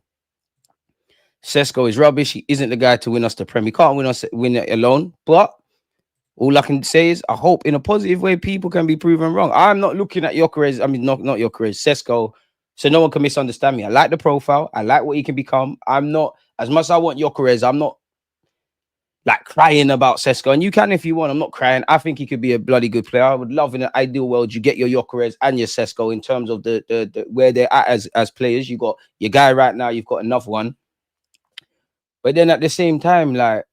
Sesko is rubbish. He isn't the guy to win us the Premier. He can't win it alone. But all I can say is I hope in a positive way people can be proven wrong. I'm not looking at Gyokeres. I mean, not Gyokeres, Sesko. So no one can misunderstand me. I like the profile. I like what he can become. I'm not, as much as I want Gyokeres, I'm not like crying about Sesko. And you can if you want. I'm not crying. I think he could be a bloody good player. I would love in an ideal world you get your Gyokeres and your Sesko in terms of the where they're at as players. You got your guy right now. You've got another one. But then at the same time, like,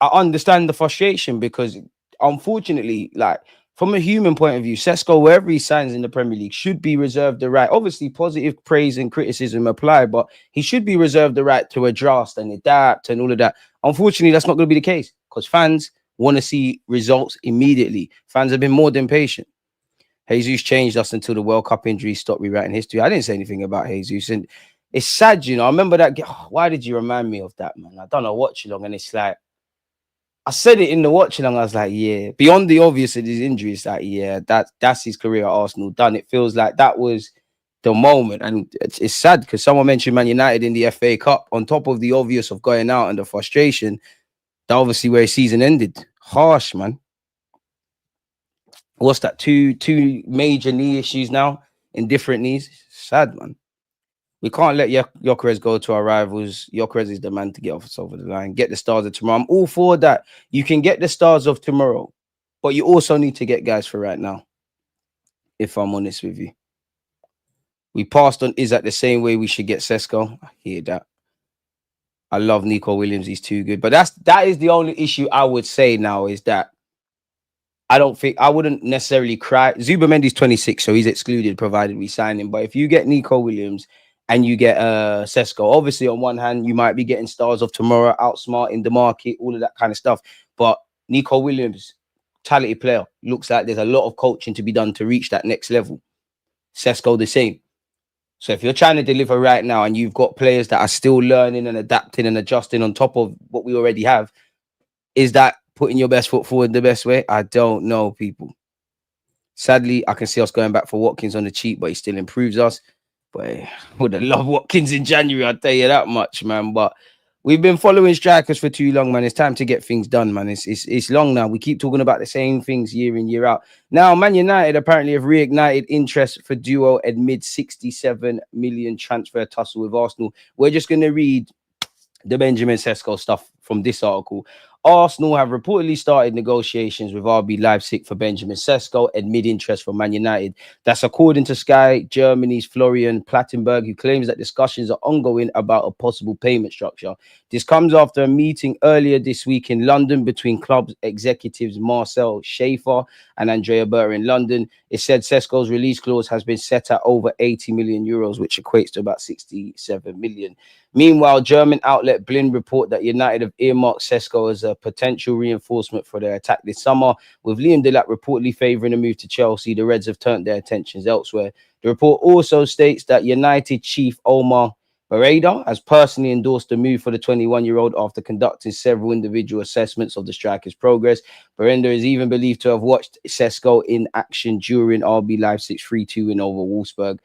I understand the frustration because unfortunately, like, from a human point of view, Sesko, wherever he signs in the Premier League, should be reserved the right. Obviously, positive praise and criticism apply, but he should be reserved the right to adjust and adapt and all of that. Unfortunately, that's not going to be the case because fans want to see results immediately. Fans have been more than patient. Jesus changed us until the World Cup injury stopped rewriting history. I didn't say anything about Jesus, and it's sad, you know. I remember that. Why did you remind me of that, man? I don't know, watch along, and it's like, I said it in the watch along. I was like, yeah, beyond the obvious of his injuries, like, yeah, that's his career at Arsenal done. It feels like that was the moment. And it's sad because someone mentioned Man United in the FA Cup on top of the obvious of going out and the frustration. That obviously where his season ended. Harsh, man. What's that? Two major knee issues now in different knees. Sad, man. We can't let Gyokeres go to our rivals. Gyokeres is the man to get us over the line. Get the stars of tomorrow. I'm all for that. You can get the stars of tomorrow, but you also need to get guys for right now, if I'm honest with you. We passed on Isaac the same way we should get Sesko. I hear that. I love Nico Williams. He's too good. But that is the only issue I would say now is that I wouldn't necessarily cry. Zubamendi's 26, so he's excluded provided we sign him. But if you get Nico Williams and you get Sesko, obviously on one hand, you might be getting stars of tomorrow, outsmarting the market, all of that kind of stuff. But Nico Williams, talented player, looks like there's a lot of coaching to be done to reach that next level. Sesko the same. So if you're trying to deliver right now and you've got players that are still learning and adapting and adjusting on top of what we already have, is that putting your best foot forward the best way? I don't know, people. Sadly, I can see us going back for Watkins on the cheap, but he still improves us. But I would have loved Watkins in January, I'll tell you that much, man. But we've been following strikers for too long, man. It's time to get things done, man. It's long now. We keep talking about the same things year in, year out. Now, Man United apparently have reignited interest for duo amid 67 million transfer tussle with Arsenal. We're just going to read the Benjamin Šeško stuff from this article. Arsenal have reportedly started negotiations with RB Leipzig for Benjamin Šeško amid interest from Man United. That's according to Sky Germany's Florian Plattenberg, who claims that discussions are ongoing about a possible payment structure. This comes after a meeting earlier this week in London between club executives Marcel Schaefer and Andrea Berta in London. It said Šeško's release clause has been set at over 80 million euros, which equates to about 67 million. Meanwhile, German outlet Blind report that United have earmarked Šeško as a potential reinforcement for their attack this summer. With Liam Delap reportedly favouring a move to Chelsea, the Reds have turned their attentions elsewhere. The report also states that United chief Omar Barreda has personally endorsed the move for the 21-year-old after conducting several individual assessments of the striker's progress. Barreda is even believed to have watched Šeško in action during RB Leipzig's 3-2 win over Wolfsburg.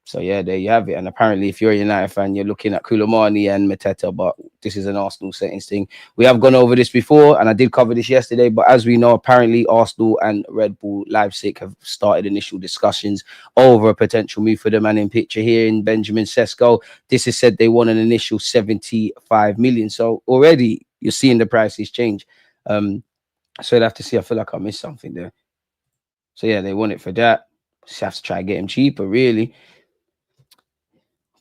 So yeah, there you have it. And apparently, if you're a United fan, you're looking at Koulibaly and Mateta, but this is an Arsenal settings thing. We have gone over this before, and I did cover this yesterday. But as we know, apparently Arsenal and Red Bull Leipzig have started initial discussions over a potential move for the man in picture here in Benjamin Šeško. This is said they want an initial 75 million. So already you're seeing the prices change. So you'll have to see. I feel like I missed something there. So yeah, they want it for that. Just have to try and get him cheaper, really.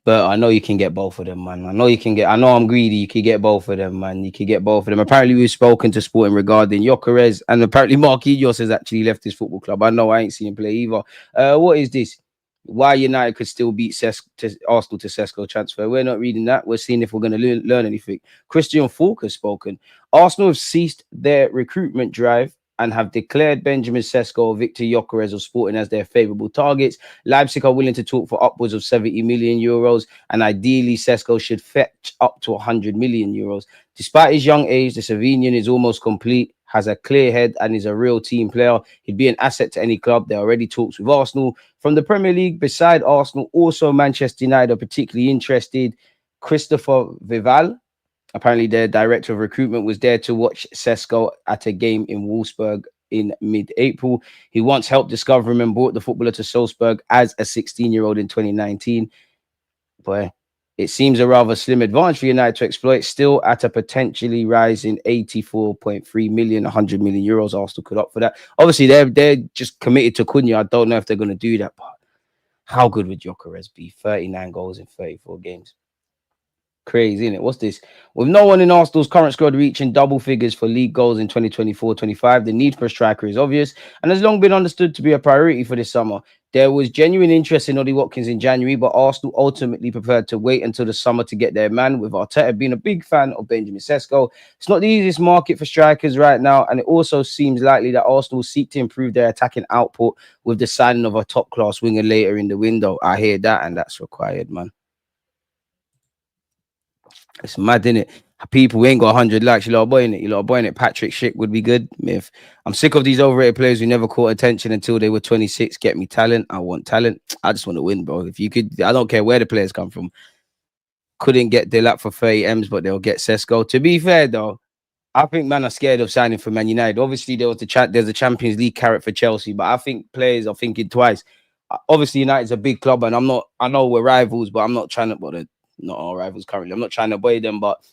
But I know you can get both of them, man. I know I'm greedy. You can get both of them, man. You can get both of them. Apparently, we've spoken to Sporting regarding Gyokeres, and apparently Marquinhos has actually left his football club. I know I ain't seen him play either. What is this? Why United could still beat Arsenal to Sesko transfer? We're not reading that. We're seeing if we're going to learn anything. Christian Falk has spoken. Arsenal have ceased their recruitment drive and have declared Benjamin Šeško or Victor Gyokeres of Sporting as their favourable targets. Leipzig are willing to talk for upwards of 70 million euros, and ideally Sesko should fetch up to 100 million euros. Despite his young age, the Slovenian is almost complete, has a clear head, and is a real team player. He'd be an asset to any club. There are already talks with Arsenal. From the Premier League, beside Arsenal, also Manchester United are particularly interested. Christopher Vival, apparently their director of recruitment, was there to watch Sesko at a game in Wolfsburg in mid-April. He once helped discover him and brought the footballer to Salzburg as a 16-year-old in 2019. Boy, it seems a rather slim advantage for United to exploit, still at a potentially rising 84.3 million, 100 million euros. Arsenal could opt for that. Obviously, they're just committed to Cunha. I don't know if they're going to do that, but how good would Gyokeres be? 39 goals in 34 games. Crazy, isn't it? What's this? With no one in Arsenal's current squad reaching double figures for league goals in 2024-25, the need for a striker is obvious and has long been understood to be a priority for this summer. There was genuine interest in Ollie Watkins in January, but Arsenal ultimately preferred to wait until the summer to get their man, with Arteta being a big fan of Benjamin Šeško. It's not the easiest market for strikers right now, and it also seems likely that Arsenal will seek to improve their attacking output with the signing of a top-class winger later in the window. I hear that, and that's required, man. It's mad, innit? People ain't got 100 likes. You lot are boying it. You lot are boying it. Patrick Schick would be good. If I'm sick of these overrated players who never caught attention until they were 26. Get me talent. I want talent. I just want to win, bro. If you could, I don't care where the players come from. Couldn't get Delap for 30 M's, but they'll get Sesko. To be fair, though, I think man are scared of signing for Man United. Obviously, there's a Champions League carrot for Chelsea, but I think players are thinking twice. Obviously, United's a big club, and I know we're rivals, but I'm not trying to. Well, not our rivals currently. I'm not trying to buy them, but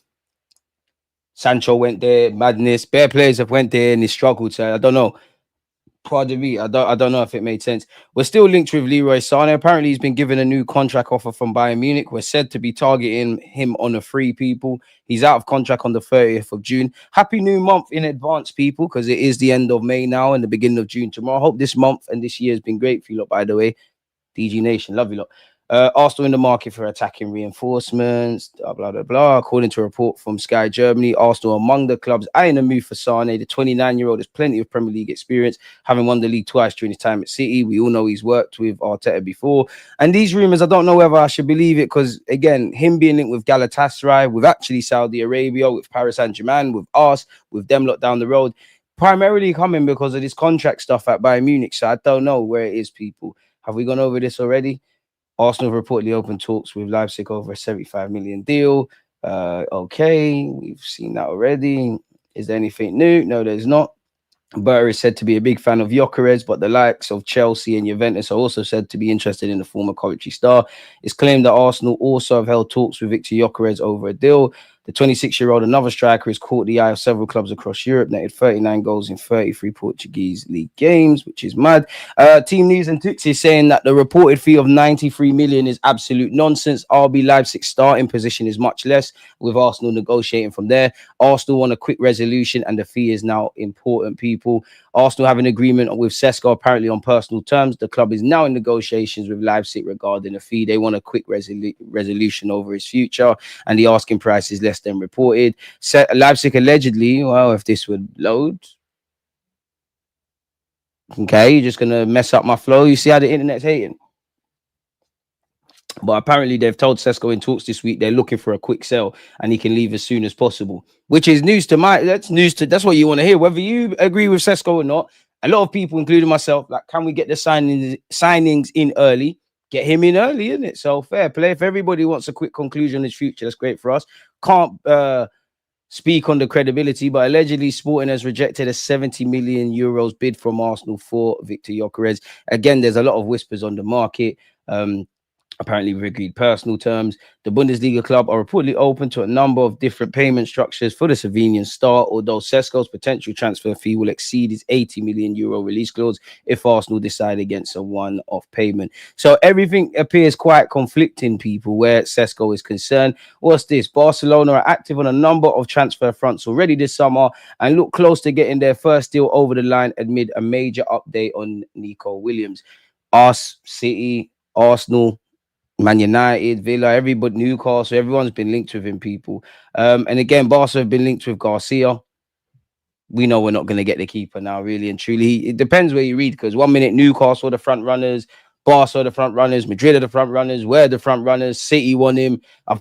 Sancho went there, madness. Bare players have went there and he struggled. So I don't know. Pardon me. I don't know if it made sense. We're still linked with Leroy Sané. Apparently, he's been given a new contract offer from Bayern Munich. We're said to be targeting him on a free, people. He's out of contract on the 30th of June. Happy new month in advance, people, because it is the end of May now and the beginning of June tomorrow. I hope this month and this year has been great for you lot, by the way. DG Nation, love you lot. Arsenal in the market for attacking reinforcements, blah, blah, blah, blah. According to a report from Sky Germany, Arsenal among the clubs eyeing a move for Sané. The 29-year-old has plenty of Premier League experience, having won the league twice during his time at City. We all know he's worked with Arteta before. And these rumours, I don't know whether I should believe it because, again, him being linked with Galatasaray, with actually Saudi Arabia, with Paris Saint-Germain, with us, with them lot down the road, primarily coming because of this contract stuff at Bayern Munich. So I don't know where it is, people. Have we gone over this already? Arsenal have reportedly opened talks with Leipzig over a 75 million deal. Okay, we've seen that already. Is there anything new? No, there's not. Burr is said to be a big fan of Gyokeres, but the likes of Chelsea and Juventus are also said to be interested in the former Coventry star. It's claimed that Arsenal also have held talks with Victor Gyokeres over a deal. The 26-year-old, another striker, has caught the eye of several clubs across Europe, netted 39 goals in 33 Portuguese league games, which is mad. Team News and Tix is saying that the reported fee of 93 million is absolute nonsense. RB Leipzig's starting position is much less, with Arsenal negotiating from there. Arsenal want a quick resolution, and the fee is now important, people. Arsenal have an agreement with Sesko apparently on personal terms. The club is now in negotiations with Leipzig regarding a fee. They want a quick resolution over his future, and the asking price is less than reported. Leipzig allegedly, well, if this would load, okay, you're just gonna mess up my flow. You see how the internet's hating. But apparently they've told Sesko in talks this week they're looking for a quick sell and he can leave as soon as possible, which is news to that's what you want to hear. Whether you agree with Sesko or not, a lot of people, including myself, like, can we get the signings in early? Get him in early, isn't it? So fair play. If everybody wants a quick conclusion in his future, that's great for us. Can't speak on the credibility, but allegedly Sporting has rejected a 70 million euros bid from Arsenal for Victor Gyokeres. Again, there's a lot of whispers on the market. Apparently we've agreed personal terms. The Bundesliga club are reportedly open to a number of different payment structures for the Slovenian star, although Sesko's potential transfer fee will exceed his 80 million euro release clause if Arsenal decide against a one-off payment. So everything appears quite conflicting, people, where Sesko is concerned. What's this? Barcelona are active on a number of transfer fronts already this summer and look close to getting their first deal over the line amid a major update on Nico Williams. Us, City, Arsenal, Man United, Villa, everybody, Newcastle, everyone's been linked with him, people. And again, Barca have been linked with Garcia. we know we're not going to get the keeper now, really and truly. It depends where you read, because 1 minute Newcastle are the front runners, Barca are the front runners, Madrid are the front runners, we're the front runners, City won him. I've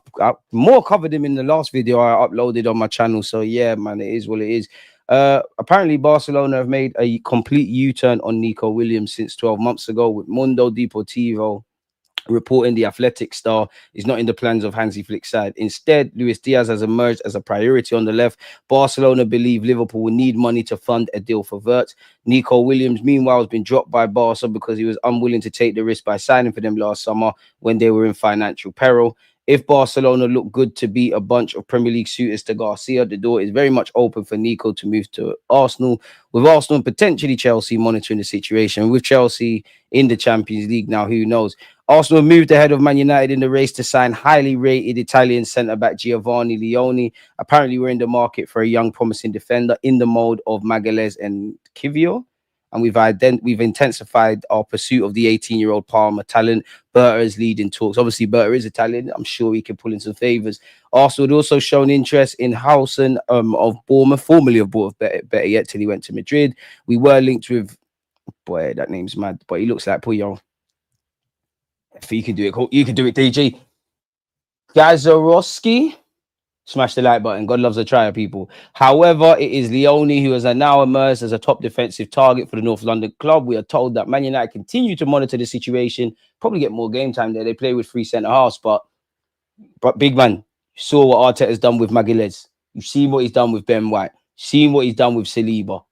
more covered him in the last video I uploaded on my channel. So yeah, man, it is what it is. Apparently Barcelona have made a complete U-turn on Nico Williams since 12 months ago, with Mundo Deportivo reporting the Athletic star is not in the plans of Hansi Flick's side. Instead, Luis Diaz has emerged as a priority on the left. Barcelona believe Liverpool will need money to fund a deal for Wirtz. Nico Williams, meanwhile, has been dropped by Barca because he was unwilling to take the risk by signing for them last summer when they were in financial peril. If Barcelona look good to beat a bunch of Premier League suitors to Garcia, the door is very much open for Nico to move to Arsenal, with Arsenal and potentially Chelsea monitoring the situation. With Chelsea in the Champions League now, who knows? Arsenal moved ahead of Man United in the race to sign highly rated Italian centre-back Giovanni Leoni. Apparently, we're in the market for a young, promising defender in the mold of Magalhaes and Kivio. And we've intensified our pursuit of the 18-year-old Parma talent. Berta is leading talks. Obviously, Berta is Italian. I'm sure he can pull in some favours. Arsenal had also shown interest in Howson of Bournemouth, formerly of Bournemouth, better yet, till he went to Madrid. We were linked with, boy, that name's mad, but he looks like Puyol. If you can do it, you can do it, DG. Gazorowski. Smash the like button. God loves a trier, people. However, it is Leoni who has now emerged as a top defensive target for the North London club. We are told that Man United continue to monitor the situation, probably get more game time there. They play with 3 centre-halves, but big man, you saw what Arteta's done with Magalhaes. You've seen what he's done with Ben White. Seen what he's done with Saliba.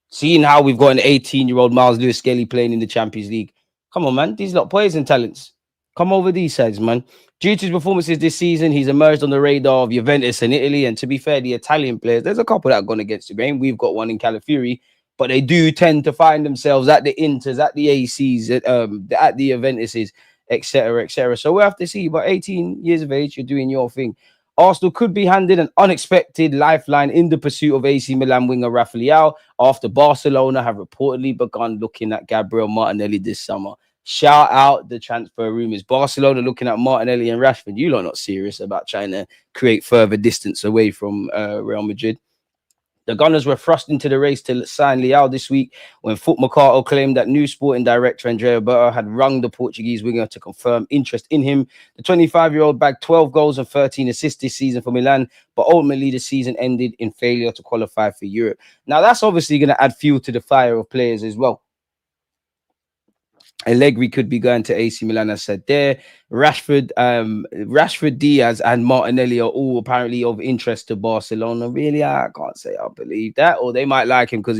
Seen how we've got an 18-year-old Miles Lewis-Skelly playing in the Champions League. Come on, man. These lot poison talents. Come over these sides, man. Due to his performances this season, he's emerged on the radar of Juventus and Italy. And to be fair, the Italian players, there's a couple that have gone against the grain. We've got one in Calafiori, but they do tend to find themselves at the Inters, at the ACs, at the Juventuses, etc., etc. So we'll have to see. But 18 years of age, you're doing your thing. Arsenal could be handed an unexpected lifeline in the pursuit of AC Milan winger Rafael Leão after Barcelona have reportedly begun looking at Gabriel Martinelli this summer. Shout out the transfer rumors. Barcelona looking at Martinelli and Rashford. You lot not serious about trying to create further distance away from Real Madrid. The Gunners were thrust into the race to sign Leão this week when Foot Mercato claimed that new sporting director Andrea Berta had rung the Portuguese winger to confirm interest in him. The 25-year-old bagged 12 goals and 13 assists this season for Milan, but ultimately the season ended in failure to qualify for Europe. Now, that's obviously going to add fuel to the fire of players as well. Allegri could be going to AC Milan, as said there. Rashford, Diaz, and Martinelli are all apparently of interest to Barcelona. Really, I can't say I believe that. Or they might like him because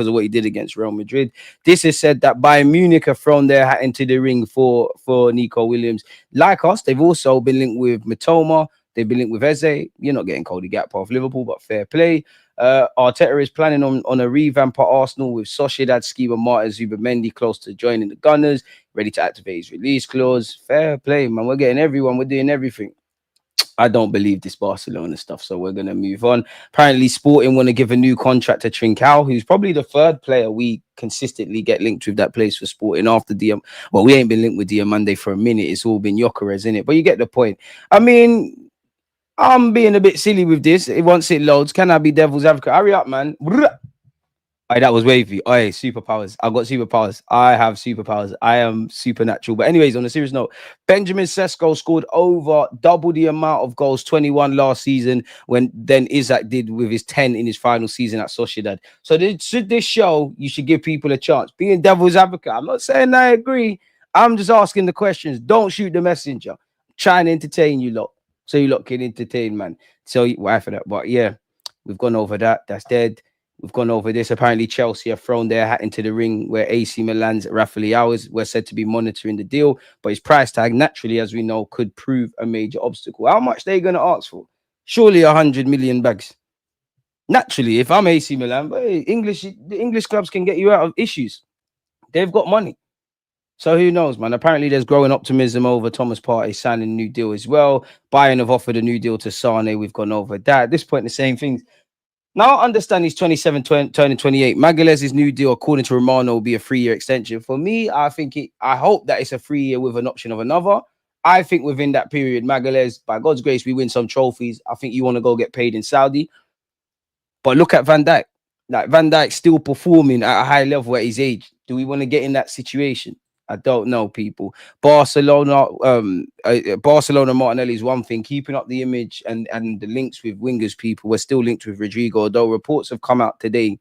of what he did against Real Madrid. This is said that Bayern Munich have thrown their hat into the ring for Nico Williams. Like us, they've also been linked with Mitoma. They've been linked with Eze. You're not getting Cody Gakpo off Liverpool, but fair play. Arteta is planning on a revamp at Arsenal with Sociedad skipper Martin Zubimendi close to joining the Gunners, ready to activate his release clause. Fair play, man. We're getting everyone. We're doing everything. I don't believe this Barcelona stuff, so we're going to move on. Apparently, Sporting want to give a new contract to Trincao, who's probably the third player we consistently get linked with that plays for Sporting after well, we ain't been linked with Diamande for a minute. It's all been Gyokeres, innit? But you get the point. I mean, I'm being a bit silly with this. Once it loads, can I be devil's advocate? Hurry up, man. Aye, that was wavy. Aye, superpowers. I've got superpowers. I have superpowers. I am supernatural. But anyways, on a serious note, Benjamin Šeško scored over double the amount of goals, 21 last season, when then Isaac did with his 10 in his final season at Sociedad. So should this show, you should give people a chance. Being devil's advocate, I'm not saying I agree. I'm just asking the questions. Don't shoot the messenger. I'm trying to entertain you lot. So you lot can entertain, man. So why for that? But yeah, we've gone over that. That's dead. We've gone over this. Apparently, Chelsea have thrown their hat into the ring where AC Milan's Rafael Leão were said to be monitoring the deal, but his price tag, naturally, as we know, could prove a major obstacle. How much they going to ask for? Surely 100 million bags. Naturally, if I'm AC Milan, but the English clubs can get you out of issues. They've got money. So who knows, man? Apparently, there's growing optimism over Thomas Partey signing a new deal as well. Bayern have offered a new deal to Sane. We've gone over that. At this point, the same things. Now, I understand he's 27, turning 28. Magalhaes' new deal, according to Romano, will be a 3-year extension. For me, I hope that it's a 3-year with an option of another. I think within that period, Magalhaes, by God's grace, we win some trophies. I think you want to go get paid in Saudi. But look at Van Dijk. like Van Dijk still performing at a high level at his age. Do we want to get in that situation? I don't know, people. Barcelona Martinelli is one thing. Keeping up the image and the links with wingers, people. We're still linked with Rodrigo, although reports have come out today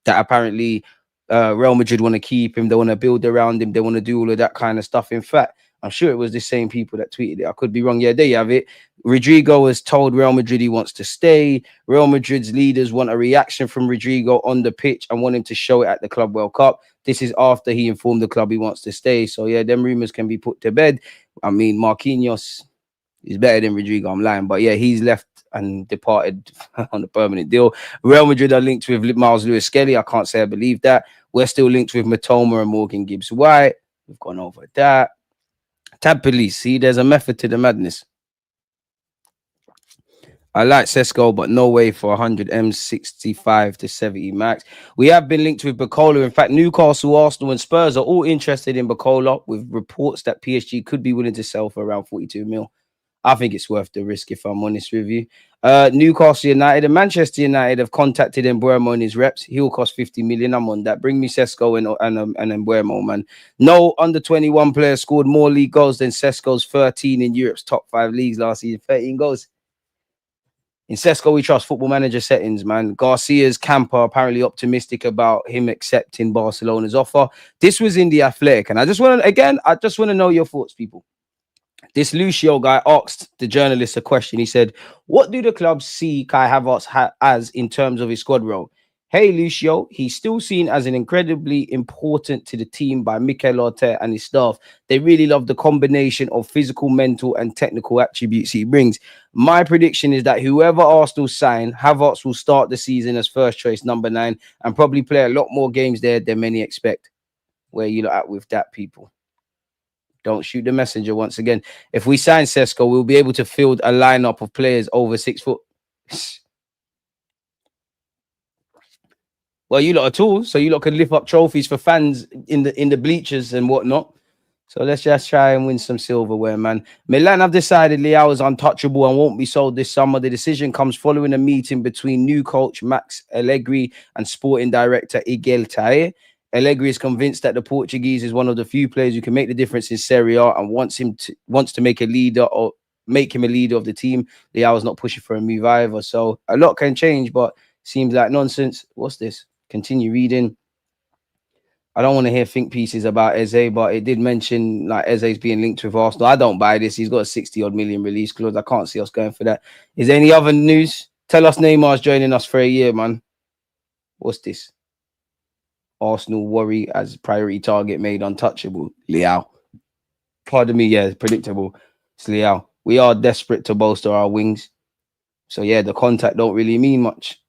that apparently Real Madrid want to keep him. They want to build around him. They want to do all of that kind of stuff. In fact, I'm sure it was the same people that tweeted it. I could be wrong. Yeah, there you have it. Rodrigo has told Real Madrid he wants to stay. Real Madrid's leaders want a reaction from Rodrigo on the pitch and want him to show it at the Club World Cup. This is after he informed the club he wants to stay. So, yeah, them rumors can be put to bed. I mean, Marquinhos is better than Rodrigo. I'm lying. But, yeah, he's left and departed on a permanent deal. Real Madrid are linked with Miles Lewis-Skelly. I can't say I believe that. We're still linked with Matoma and Morgan Gibbs-White. We've gone over that. Tab police. See, there's a method to the madness. I like Sesko, but no way for 100 M 65 to 70 max. We have been linked with Bacola. In fact, Newcastle, Arsenal, and Spurs are all interested in Bacola, with reports that PSG could be willing to sell for around 42 mil. I think it's worth the risk, if I'm honest with you. Newcastle United and Manchester United have contacted Mbeumo and his reps. He'll cost 50 million. I'm on that. Bring me Sesko and Mbeumo, man. No under 21 player scored more league goals than Sesko's 13 in Europe's top 5 leagues last season. 13 goals. In Sesko, we trust Football Manager settings, man. Garcia's camper apparently optimistic about him accepting Barcelona's offer. This was in The Athletic, and I just want to know your thoughts, people. This Lucio guy asked the journalist a question. He said, what do the clubs see Kai Havertz as in terms of his squad role? Hey, Lucio, he's still seen as an incredibly important to the team by Mikel Arteta and his staff. They really love the combination of physical, mental, and technical attributes he brings. My prediction is that whoever Arsenal sign, Havertz will start the season as first choice number 9 and probably play a lot more games there than many expect. Where you look at with that, people? Don't shoot the messenger once again. If we sign Sesko, we'll be able to field a lineup of players over 6 foot. Well, you lot are tools, so you lot can lift up trophies for fans in the bleachers and whatnot. So let's just try and win some silverware, man. Milan have decided Leão is untouchable and won't be sold this summer. The decision comes following a meeting between new coach Max Allegri and sporting director Miguel Taé. Allegri is convinced that the Portuguese is one of the few players who can make the difference in Serie A and wants to make him a leader of the team. Leão is not pushing for a move either. So a lot can change, but seems like nonsense. What's this? Continue reading. I don't want to hear think pieces about Eze, but it did mention like Eze's being linked with Arsenal. I don't buy this. He's got a 60-odd million release clause. I can't see us going for that. Is there any other news? Tell us Neymar's joining us for a year, man. What's this? Arsenal worry as priority target made untouchable. Leão. Pardon me, yeah, predictable. It's Leão. We are desperate to bolster our wings. So yeah, the contact don't really mean much.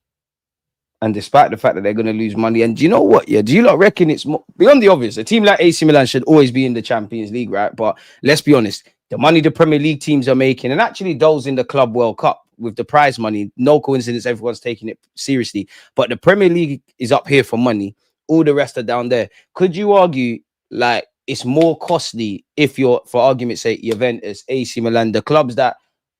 And despite the fact that they're going to lose money, and do you know what? Yeah, do you not reckon it's more beyond the obvious? A team like AC Milan should always be in the Champions League, right? But let's be honest, the money the Premier League teams are making, and actually those in the Club World Cup with the prize money, no coincidence, everyone's taking it seriously. But the Premier League is up here for money. All the rest are down there. Could you argue like it's more costly if you're, for argument's sake, Juventus, AC Milan, the clubs that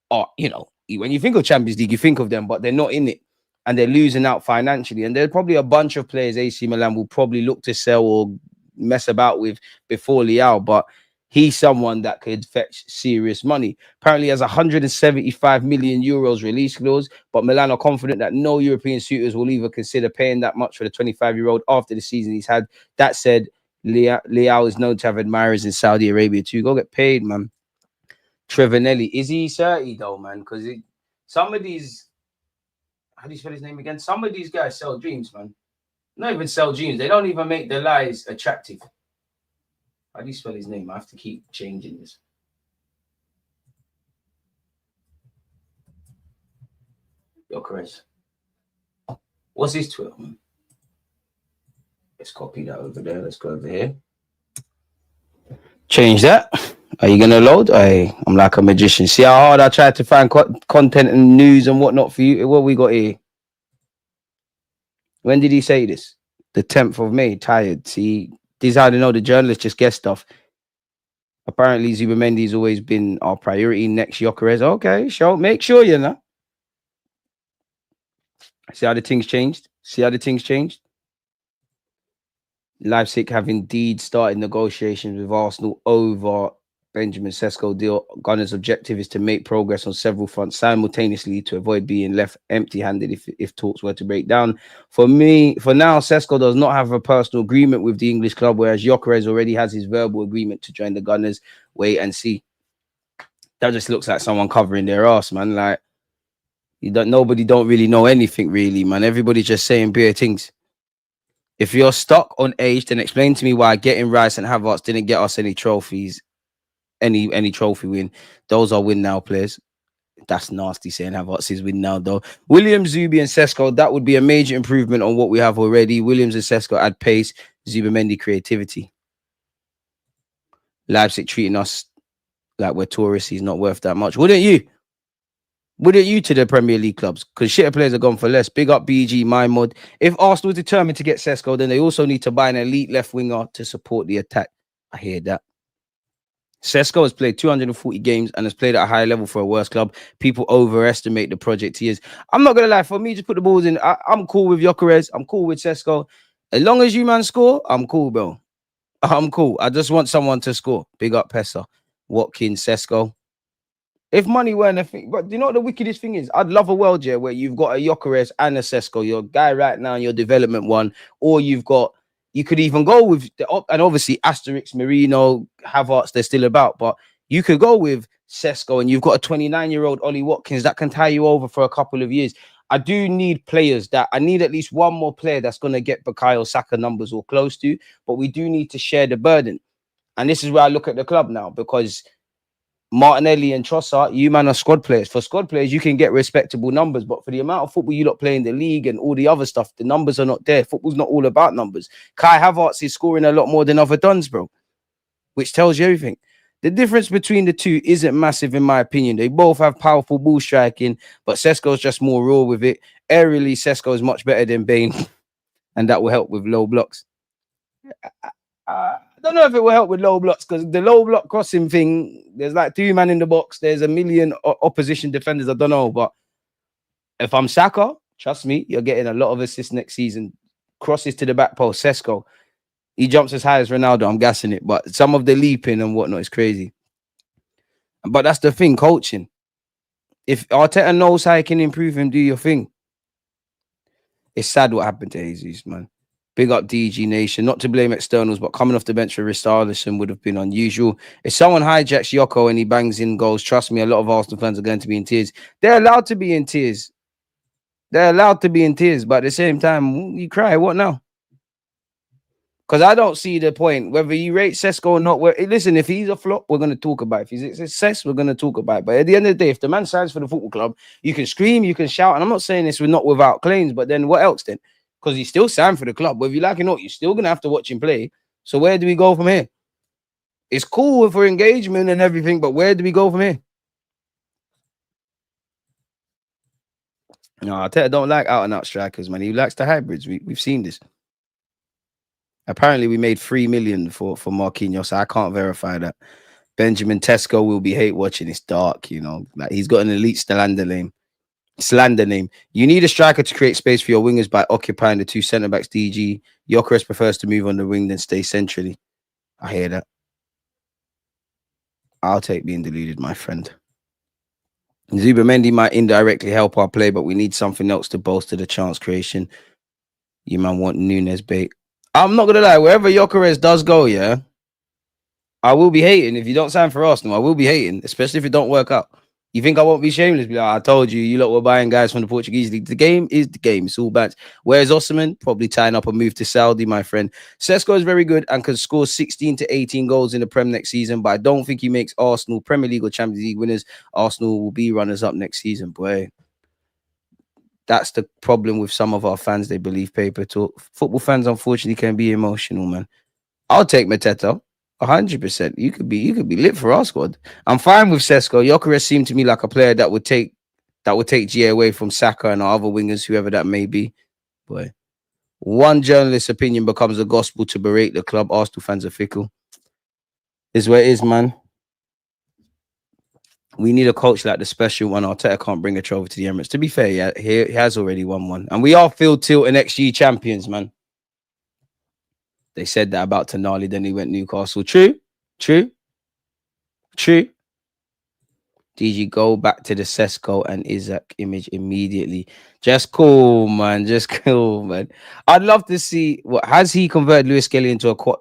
are, you know, when you think of Champions League, you think of them, but they're not in it. And they're losing out financially. And there's probably a bunch of players AC Milan will probably look to sell or mess about with before Leão. But he's someone that could fetch serious money. Apparently he has 175 million euros release clause. But Milan are confident that no European suitors will even consider paying that much for the 25-year-old after the season he's had. That said, Leão is known to have admirers in Saudi Arabia too. Go get paid, man. Trevanelli. Is he 30 though, man? Because some of these... How do you spell his name again? Some of these guys sell dreams, man. Not even sell dreams. They don't even make their lives attractive. How do you spell his name? I have to keep changing this. Gyokeres. What's his Twitter, man? Let's copy that over there. Let's go over here. Change that. Are you going to load? I'm like a magician. See how hard I tried to find content and news and whatnot for you? What we got here? When did he say this? The 10th of May. Tired. See, this is how they know the journalists just guess stuff. Apparently, Zubimendi's always been our priority. Next, Gyokeres. Okay, make sure, you know. See how the things changed? See how the things changed? Leipzig have indeed started negotiations with Arsenal over Benjamin Šeško deal. Gunners' objective is to make progress on several fronts simultaneously to avoid being left empty-handed if talks were to break down. For now, Sesko does not have a personal agreement with the English club, whereas Gyokeres already has his verbal agreement to join the Gunners. Wait and see. That just looks like someone covering their ass, man. Like, nobody don't really know anything, really, man. Everybody's just saying bare things. If you're stuck on age, then explain to me why getting Rice and Havertz didn't get us any trophies, any trophy win. Those are win now players. That's nasty saying Havertz is win now, though. Williams, Zubi, and Sesko, that would be a major improvement on what we have already. Williams and Sesko add pace, Zubimendi creativity. Leipzig treating us like we're tourists. He's not worth that much. Wouldn't you? Wouldn't you to the Premier League clubs? Because shitter players are gone for less. Big up BG, my mod. If Arsenal is determined to get Sesko, then they also need to buy an elite left winger to support the attack. I hear that. Sesko has played 240 games and has played at a high level for a worse club. People overestimate the project he is. I'm not going to lie. For me, just put the balls in. I'm cool with Gyokeres. I'm cool with Sesko. As long as you, man, score, I'm cool, bro. I'm cool. I just want someone to score. Big up Pessa, Watkins, Sesko. If money weren't a thing, but you know what the wickedest thing is? I'd love a world, yeah, where you've got a Gyokeres and a Sesko, your guy right now, your development one, or you could even go with and obviously Asterix, Merino, Havertz, they're still about, but you could go with Sesko and you've got a 29-year-old Ollie Watkins that can tie you over for a couple of years. I do need players I need at least one more player that's going to get Bukayo Saka numbers or close to, but we do need to share the burden. And this is where I look at the club now, because Martinelli and Trossard, you man are squad players. For squad players, you can get respectable numbers, but for the amount of football you lot play in the league and all the other stuff, the numbers are not there. Football's not all about numbers. Kai Havertz is scoring a lot more than other Duns, bro, which tells you everything. The difference between the two isn't massive, in my opinion. They both have powerful ball striking, but Sesko's just more raw with it. Aerially, Sesko is much better than Bain, and that will help with low blocks. I don't know if it will help with low blocks, because the low block crossing thing, there's like 2 men in the box. There's a million opposition defenders. I don't know. But if I'm Saka, trust me, you're getting a lot of assists next season. Crosses to the back post. Sesko, he jumps as high as Ronaldo. I'm gassing it. But some of the leaping and whatnot is crazy. But that's the thing, coaching. If Arteta knows how he can improve him, do your thing. It's sad what happened to Jesus, man. Big up DG Nation. Not to blame externals, but coming off the bench for Richarlison would have been unusual. If someone hijacks Yoko and he bangs in goals, trust me, a lot of Arsenal fans are going to be in tears. They're allowed to be in tears. They're allowed to be in tears, but at the same time, you cry. What now? Because I don't see the point. Whether you rate Sesko or not, listen, if he's a flop, we're going to talk about it. If he's a success, we're going to talk about it. But at the end of the day, if the man signs for the football club, you can scream, you can shout. And I'm not saying this, we're not without claims, but then what else then? Because he's still signed for the club. Whether you like it or not, you're still going to have to watch him play. So where do we go from here? It's cool for engagement and everything, but where do we go from here? No, Arteta don't like out-and-out strikers, man. He likes the hybrids. We've seen this. Apparently, we made 3 million for Marquinhos, so I can't verify that. Benjamin Šeško will be hate watching. It's dark, you know. Like, he's got an elite slander name. You need a striker to create space for your wingers by occupying the 2 centre backs. DG Gyokeres prefers to move on the wing than stay centrally. I hear that. I'll take being deluded, my friend. Zubimendi might indirectly help our play, but we need something else to bolster the chance creation. You man want Nunes bait. I'm not gonna lie, wherever Gyokeres does go, yeah, I will be hating. If you don't sign for Arsenal, I will be hating, especially if it don't work out. You think I won't be shameless? Be like, I told you, you lot were buying guys from the Portuguese league. The game is the game. It's all bad. Whereas Osimhen, probably tying up a move to Saudi, my friend. Sesko is very good and can score 16 to 18 goals in the Prem next season, but I don't think he makes Arsenal Premier League or Champions League winners. Arsenal will be runners-up next season, boy. That's the problem with some of our fans. They believe paper talk. Football fans, unfortunately, can be emotional, man. I'll take Mateta. 100%. You could be lit for our squad. I'm fine with Sesko. Gyokeres seemed to me like a player that would take GA away from Saka and our other wingers, whoever that may be. Boy, one journalist's opinion becomes a gospel to berate the club. Arsenal fans are fickle. Is where it is, man. We need a coach like the special one. Arteta can't bring a trophy to the Emirates. To be fair, yeah, he has already won one. And we are Phil Tilt and XG champions, man. They said that about Tonali, then he went Newcastle. True. DG, go back to the Sesko and Isaac image immediately. Just cool, man. I'd love to see has he converted Lewis Kelly into a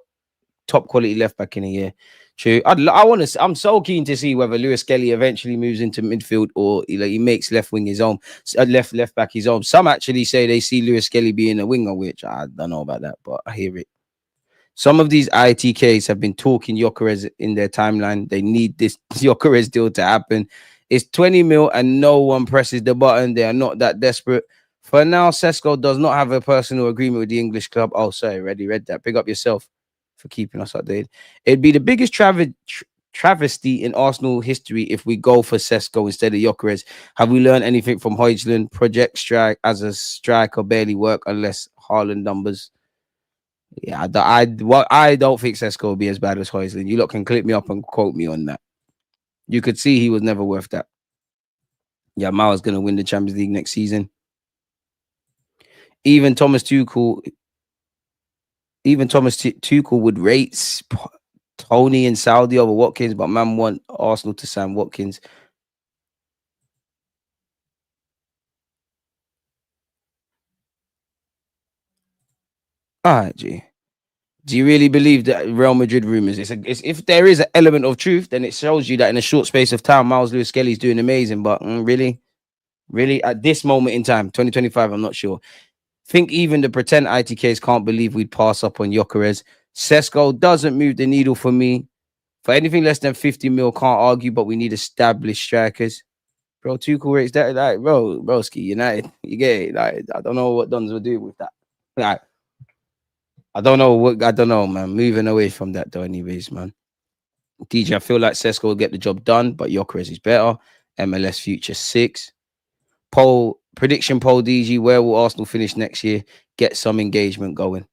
top quality left back in a year. True. I'm so keen to see whether Lewis Kelly eventually moves into midfield or he makes left wing his own, left back his own. Some actually say they see Lewis Kelly being a winger, which I don't know about that, but I hear it. Some of these ITKs have been talking Gyokeres in their timeline. They need this Gyokeres deal to happen. It's 20 mil and no one presses the button. They are not that desperate. For now, Sesko does not have a personal agreement with the English club. Oh, sorry, already read that. Big up yourself for keeping us updated. It'd be the biggest travesty in Arsenal history if we go for Sesko instead of Gyokeres. Have we learned anything from Højlund? Project strike as a striker barely work unless Haaland numbers. Yeah, I don't think Sesko will be as bad as Højlund. You lot can clip me up and quote me on that. You could see he was never worth that. Yeah, Mao's going to win the Champions League next season. Even Thomas Tuchel would rate Tony and Saudi over Watkins, but man want Arsenal to sign Watkins. All right, G. Do you really believe that Real Madrid rumors? If there is an element of truth, then it shows you that in a short space of time, Miles Lewis Kelly is doing amazing. But really, at this moment in time, 2025, I'm not sure. Think even the pretend ITKs can't believe we'd pass up on Gyokeres. Sesko doesn't move the needle for me. For anything less than 50 mil, can't argue, but we need established strikers. Bro, Tuchel rates that, like, broski, United, you get it? Like, I don't know what Dons will do with that. Like, I don't know, man. Moving away from that, though, anyways, man. DJ, I feel like Sesko will get the job done, but Gyokeres is better. MLS future 6. Prediction poll, DG, where will Arsenal finish next year? Get some engagement going.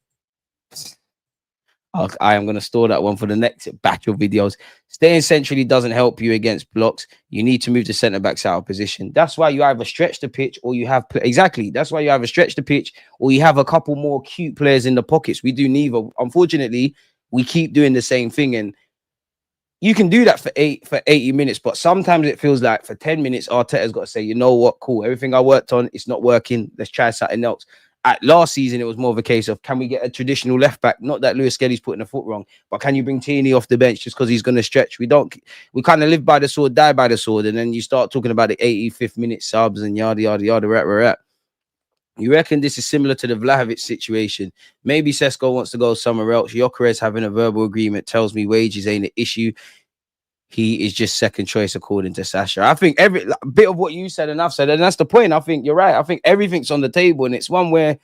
I am going to store that one for the next batch of videos. Staying centrally doesn't help you against blocks. You need to move the centre-backs out of position. That's why you either stretch the pitch or you have... Exactly. That's why you either stretch the pitch or you have a couple more cute players in the pockets. We do neither. Unfortunately, we keep doing the same thing. And you can do that for 80 minutes, but sometimes it feels like for 10 minutes, Arteta's got to say, you know what, cool. Everything I worked on, it's not working. Let's try something else. At last season, it was more of a case of, can we get a traditional left back? Not that Lewis Kelly's putting a foot wrong, but can you bring Tierney off the bench just because he's going to stretch? We kind of live by the sword, die by the sword. And then you start talking about the 85th minute subs and yada, yada, yada, right. You reckon this is similar to the Vlahovic situation? Maybe Sesko wants to go somewhere else. Gyokeres having a verbal agreement tells me wages ain't an issue. He is just second choice according to Sasha. I think every bit of what you said and I've said, and that's the point. I think you're right. I think everything's on the table, and it's one where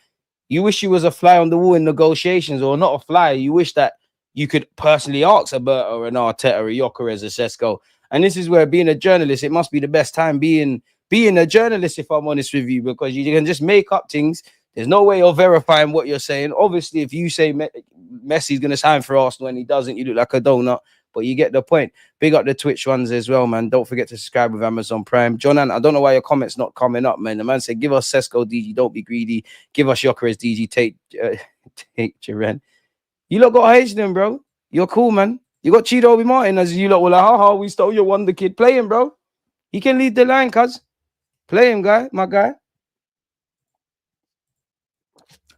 you wish you was a fly on the wall in negotiations, or not a fly. You wish that you could personally ask Alberto or an Arteta or a Gyokeres or Sesko. And this is where being a journalist, it must be the best time being a journalist, if I'm honest with you, because you can just make up things. There's no way of verifying what you're saying. Obviously, if you say Messi's going to sign for Arsenal and he doesn't, you look like a donut. But you get the point. Big up the Twitch ones as well, man. Don't forget to subscribe with Amazon Prime. Jonan, I don't know why your comment's not coming up, man. The man said, give us Sesko, DG. Don't be greedy. Give us Gyokeres, DG. Take Jaren. You lot got H-them, bro. You're cool, man. You got Chido Obi Martin as you lot were like, haha, we stole your wonder kid. Play him, bro. He can lead the line, cuz. Play him, my guy.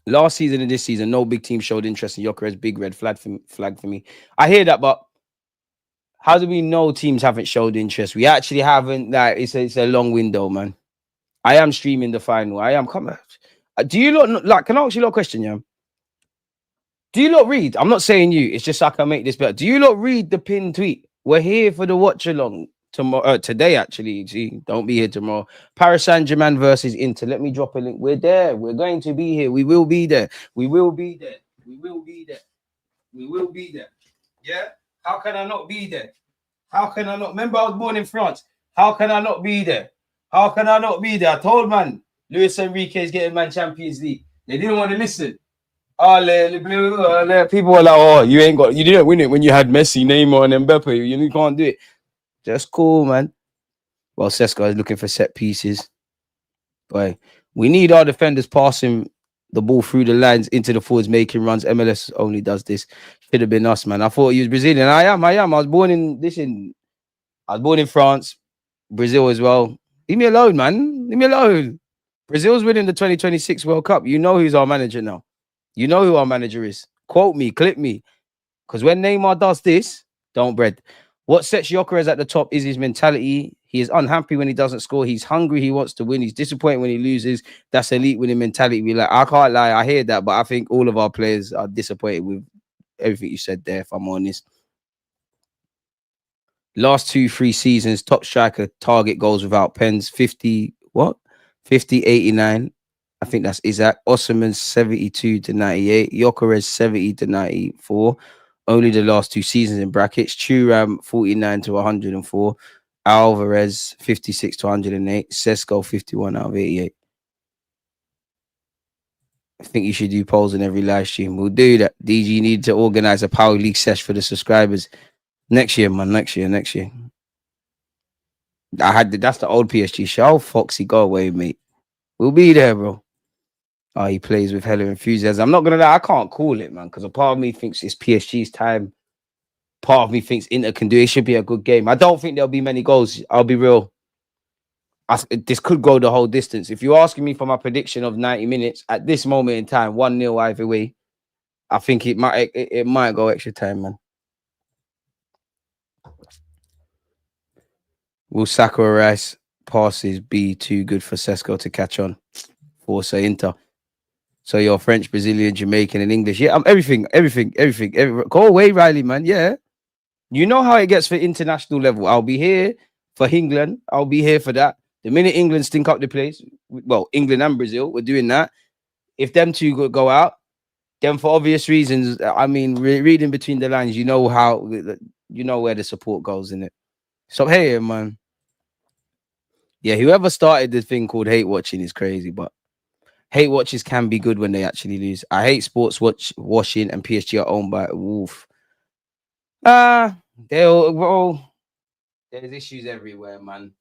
Last season and this season, no big team showed interest in Gyokeres. Big red flag for me. I hear that, but how do we know teams haven't showed interest? We actually haven't. Like, it's a long window, man. I am streaming the final. I am coming. Do you lot like? Can I ask you a question, yeah? Do you lot read? I'm not saying you. It's just so I can make this better. Do you lot read the pinned tweet? We're here for the watch along tomorrow. Today, actually. See, don't be here tomorrow. Paris Saint-Germain versus Inter. Let me drop a link. We're there. We're going to be here. We will be there. We will be there. We will be there. We will be there. Yeah. How can I not be there? How can I not? Remember, I was born in France. How can I not be there? How can I not be there? I told man, Luis Enrique is getting man Champions League. They didn't want to listen. People were like, oh, you didn't win it when you had Messi, Neymar, and Mbappe. You can't do it. Just cool, man. Well, Sesko is looking for set pieces. Boy, we need our defenders passing the ball through the lines into the forwards, making runs. MLS only does this. Should have been us, man. I thought he was Brazilian. I am. I was born in France, Brazil as well. Leave me alone, man. Leave me alone. Brazil's winning the 2026 World Cup. You know who's our manager now. You know who our manager is. Quote me, clip me. Because when Neymar does this, don't bread. What sets Gyokeres at the top is his mentality. He is unhappy when he doesn't score. He's hungry. He wants to win. He's disappointed when he loses. That's elite winning mentality. We like, I can't lie. I hear that, but I think all of our players are disappointed with everything you said there, if I'm honest. Last 2-3 seasons, top striker target goals without pens. 50, what? 50, 89. I think that's Isaac. Osman 72 to 98. Gyokeres 70 to 94. Only the last 2 seasons in brackets. Thuram 49 to 104. Alvarez 56 to 108. Sesko 51 out of 88. I think you should do polls in every live stream. We'll do that. DG need to organize a Power League sesh for the subscribers next year, man. Next year. That's the old PSG show. Foxy, go away, mate. We'll be there, bro. Oh, he plays with hella enthusiasm. I'm not gonna lie, I can't call it, man, because a part of me thinks it's PSG's time. Part of me thinks Inter can do it. It should be a good game. I don't think there'll be many goals. I'll be real. This could go the whole distance. If you're asking me for my prediction of 90 minutes at this moment in time, 1-0 either way, I think it might go extra time, man. Will Sakura Rice passes be too good for Sesko to catch on? Forza Inter. So you're French, Brazilian, Jamaican, and English. Yeah, I'm everything. Go away, Riley, man. Yeah. You know how it gets for international level. I'll be here for England. I'll be here for that. The minute England stink up the place, well, England and Brazil, we're doing that. If them two go out, then for obvious reasons, I mean, reading between the lines, you know where the support goes in it. So, hey, man. Yeah, whoever started the thing called hate watching is crazy, but hate watches can be good when they actually lose. I hate sports washing, and PSG are owned by Wolf. There's issues everywhere, man.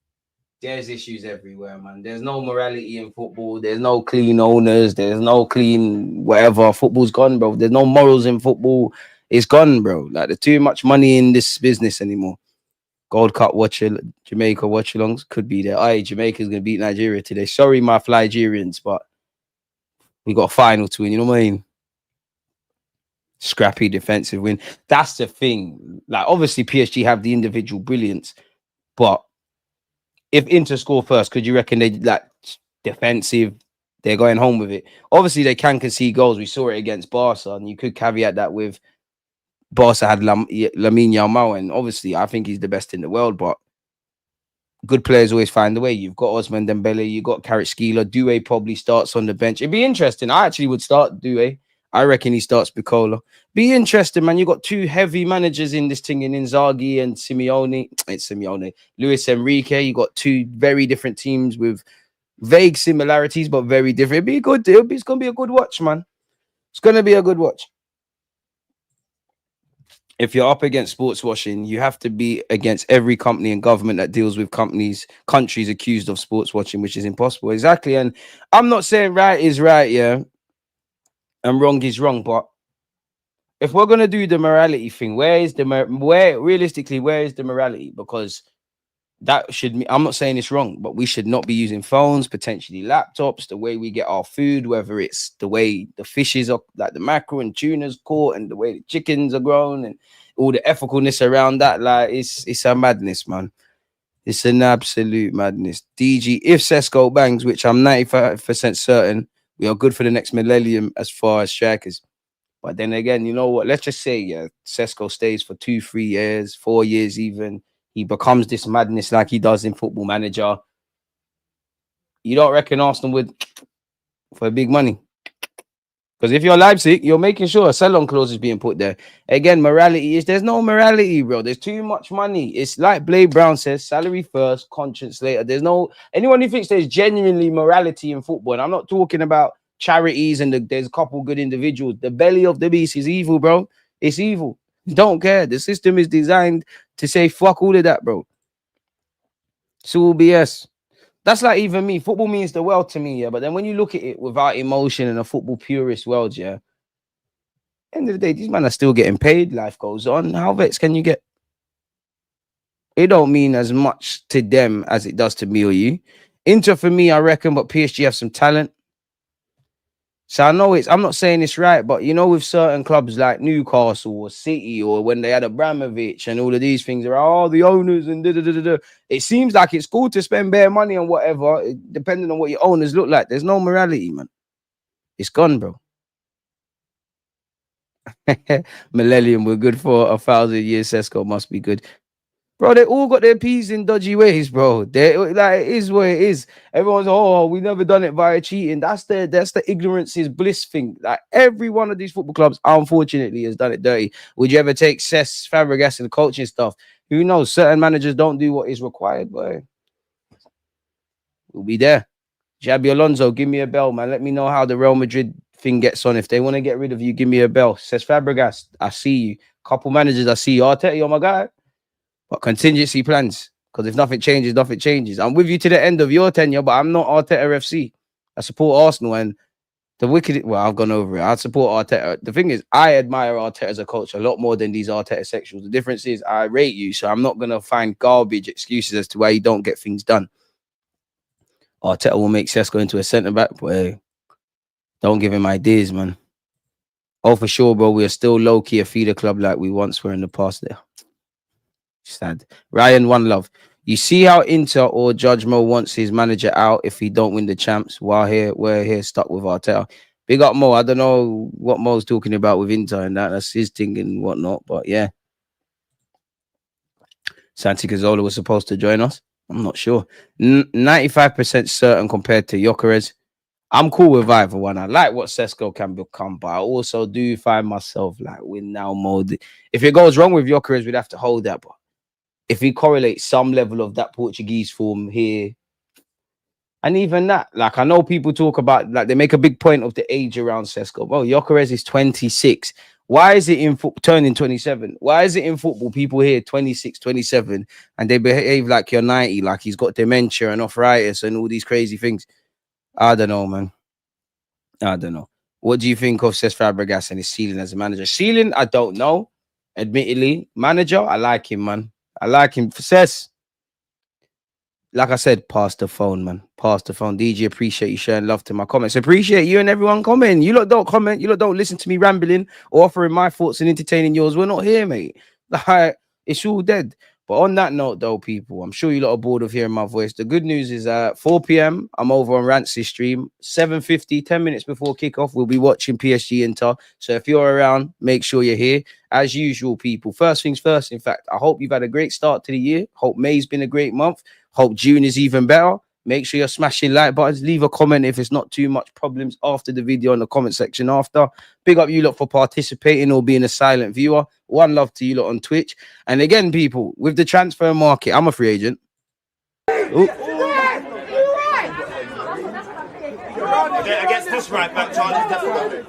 There's no morality in football. There's no clean owners. There's no clean whatever. Football's gone, bro. There's no morals in football. It's gone, bro. Like, there's too much money in this business anymore. Gold Cup Jamaica watch-alongs could be there. Aye, Jamaica's going to beat Nigeria today. Sorry, my Nigerians, but we got a final to win. You know what I mean? Scrappy defensive win. That's the thing. Like, obviously, PSG have the individual brilliance, but if Inter score first, could you reckon they like defensive? They're going home with it. Obviously, they can concede goals. We saw it against Barca, and you could caveat that with Barca had Lamine Yamal, and obviously, I think he's the best in the world. But good players always find a way. You've got Osman Dembele, you got Kvaratskhelia. Doué probably starts on the bench. It'd be interesting. I actually would start Doué. I reckon he starts Picola. Be interesting, man. You got 2 heavy managers in this thing in Inzaghi and Simeone. It's Simeone. Luis Enrique. You got 2 very different teams with vague similarities, but very different. It'd be a good deal. It's going to be a good watch, man. It's going to be a good watch. If you're up against sports washing, you have to be against every company and government that deals with countries accused of sports watching, which is impossible. Exactly. And I'm not saying right is right, yeah, and wrong is wrong, but if we're gonna do the morality thing, where is the morality? Because that should, I'm not saying it's wrong, but we should not be using phones, potentially laptops, the way we get our food, whether it's the way the fishes are, like the mackerel and tuna's caught, and the way the chickens are grown, and all the ethicalness around that. Like, it's a madness, man. It's an absolute madness. DG, if Sesko bangs, which I'm 95% certain, we are good for the next millennium as far as strikers. But then again, you know what? Let's just say, yeah, Sesko stays for 2-3 years, 4 years even. He becomes this madness like he does in Football Manager. You don't reckon Arsenal would for big money? Because if you're Leipzig, you're making sure a sell-on clause is being put there. Again, morality is, there's no morality, bro. There's too much money. It's like Blade Brown says, salary first, conscience later. There's no, anyone who thinks there's genuinely morality in football, and I'm not talking about charities and there's a couple good individuals. The belly of the beast is evil, bro. It's evil. Don't care. The system is designed to say fuck all of that, bro. It's all BS. That's like even me. Football means the world to me, yeah. But then when you look at it without emotion in a football purist world, yeah. End of the day, these men are still getting paid. Life goes on. How vexed can you get? It don't mean as much to them as it does to me or you. Inter for me, I reckon, but PSG have some talent. So I know I'm not saying it's right, but you know, with certain clubs like Newcastle or City, or when they had Abramovich and all of these things, are all the owners and da. It seems like it's cool to spend bare money on whatever, depending on what your owners look like. There's no morality, man. It's gone, bro. Millennium, we're good for 1,000 years. Sesko must be good. Bro, they all got their peas in dodgy ways, bro. They like, it is what it is. Everyone's, oh, we never done it via cheating. That's the ignorance is bliss thing. Like every one of these football clubs, unfortunately, has done it dirty. Would you ever take Cesc Fabregas and coaching stuff? Who knows? Certain managers don't do what is required, but we'll be there. Xabi Alonso, give me a bell, man. Let me know how the Real Madrid thing gets on. If they want to get rid of you, give me a bell. Cesc Fabregas, I see you. Couple managers, I see you. Arteta, you're my guy. But contingency plans, because if nothing changes, nothing changes. I'm with you to the end of your tenure, but I'm not Arteta FC. I support Arsenal, and the wicked. Well, I've gone over it. I support Arteta. The thing is, I admire Arteta as a coach a lot more than these Arteta sexuals. The difference is, I rate you, so I'm not gonna find garbage excuses as to why you don't get things done. Arteta will make Sesko into a centre back, but don't give him ideas, man. Oh, for sure, bro. We are still low key a feeder club like we once were in the past. There. Sad. Ryan, one love. You see how Inter or Judge Mo wants his manager out if he don't win the champs, while we're here stuck with Arteta. Big up Mo. I don't know what Mo's talking about with Inter and that's his thing and whatnot, but yeah. Santi Cazorla was supposed to join us. I'm not sure. 95% certain compared to Gyokeres. I'm cool with either one. I like what Sesko can become, but I also do find myself like win now mode. If it goes wrong with Gyokeres, we'd have to hold that, but if we correlate some level of that Portuguese form here, and even that, like I know people talk about, like they make a big point of the age around Sesko. Well, Gyokeres is 26. Why is it in turning 27? Why is it in football people here 26, 27, and they behave like you're 90, like he's got dementia and arthritis and all these crazy things? I don't know, man. I don't know. What do you think of Cesc Fabregas and his ceiling as a manager? Ceiling, I don't know. Admittedly, manager, I like him, man. I like him. Says, like I said, pass the phone, man. Pass the phone. DJ, appreciate you sharing love to my comments. Appreciate you and everyone commenting. You lot don't comment. You lot don't listen to me rambling or offering my thoughts and entertaining yours. We're not here, mate. Like, it's all dead. But on that note, though, people, I'm sure you lot are bored of hearing my voice. The good news is 4 p.m. I'm over on Rancy's stream. 7:50, 10 minutes before kickoff, we'll be watching PSG Inter. So if you're around, make sure you're here. As usual, people, first things first. In fact, I hope you've had a great start to the year. Hope May's been a great month. Hope June is even better. Make sure you're smashing like buttons. Leave a comment if it's not too much problems after the video in the comment section after. Big up you lot for participating or being a silent viewer. One love to you lot on Twitch. And again, people, with the transfer market, I'm a free agent. Ooh. Against this right back, Charlie, definitely.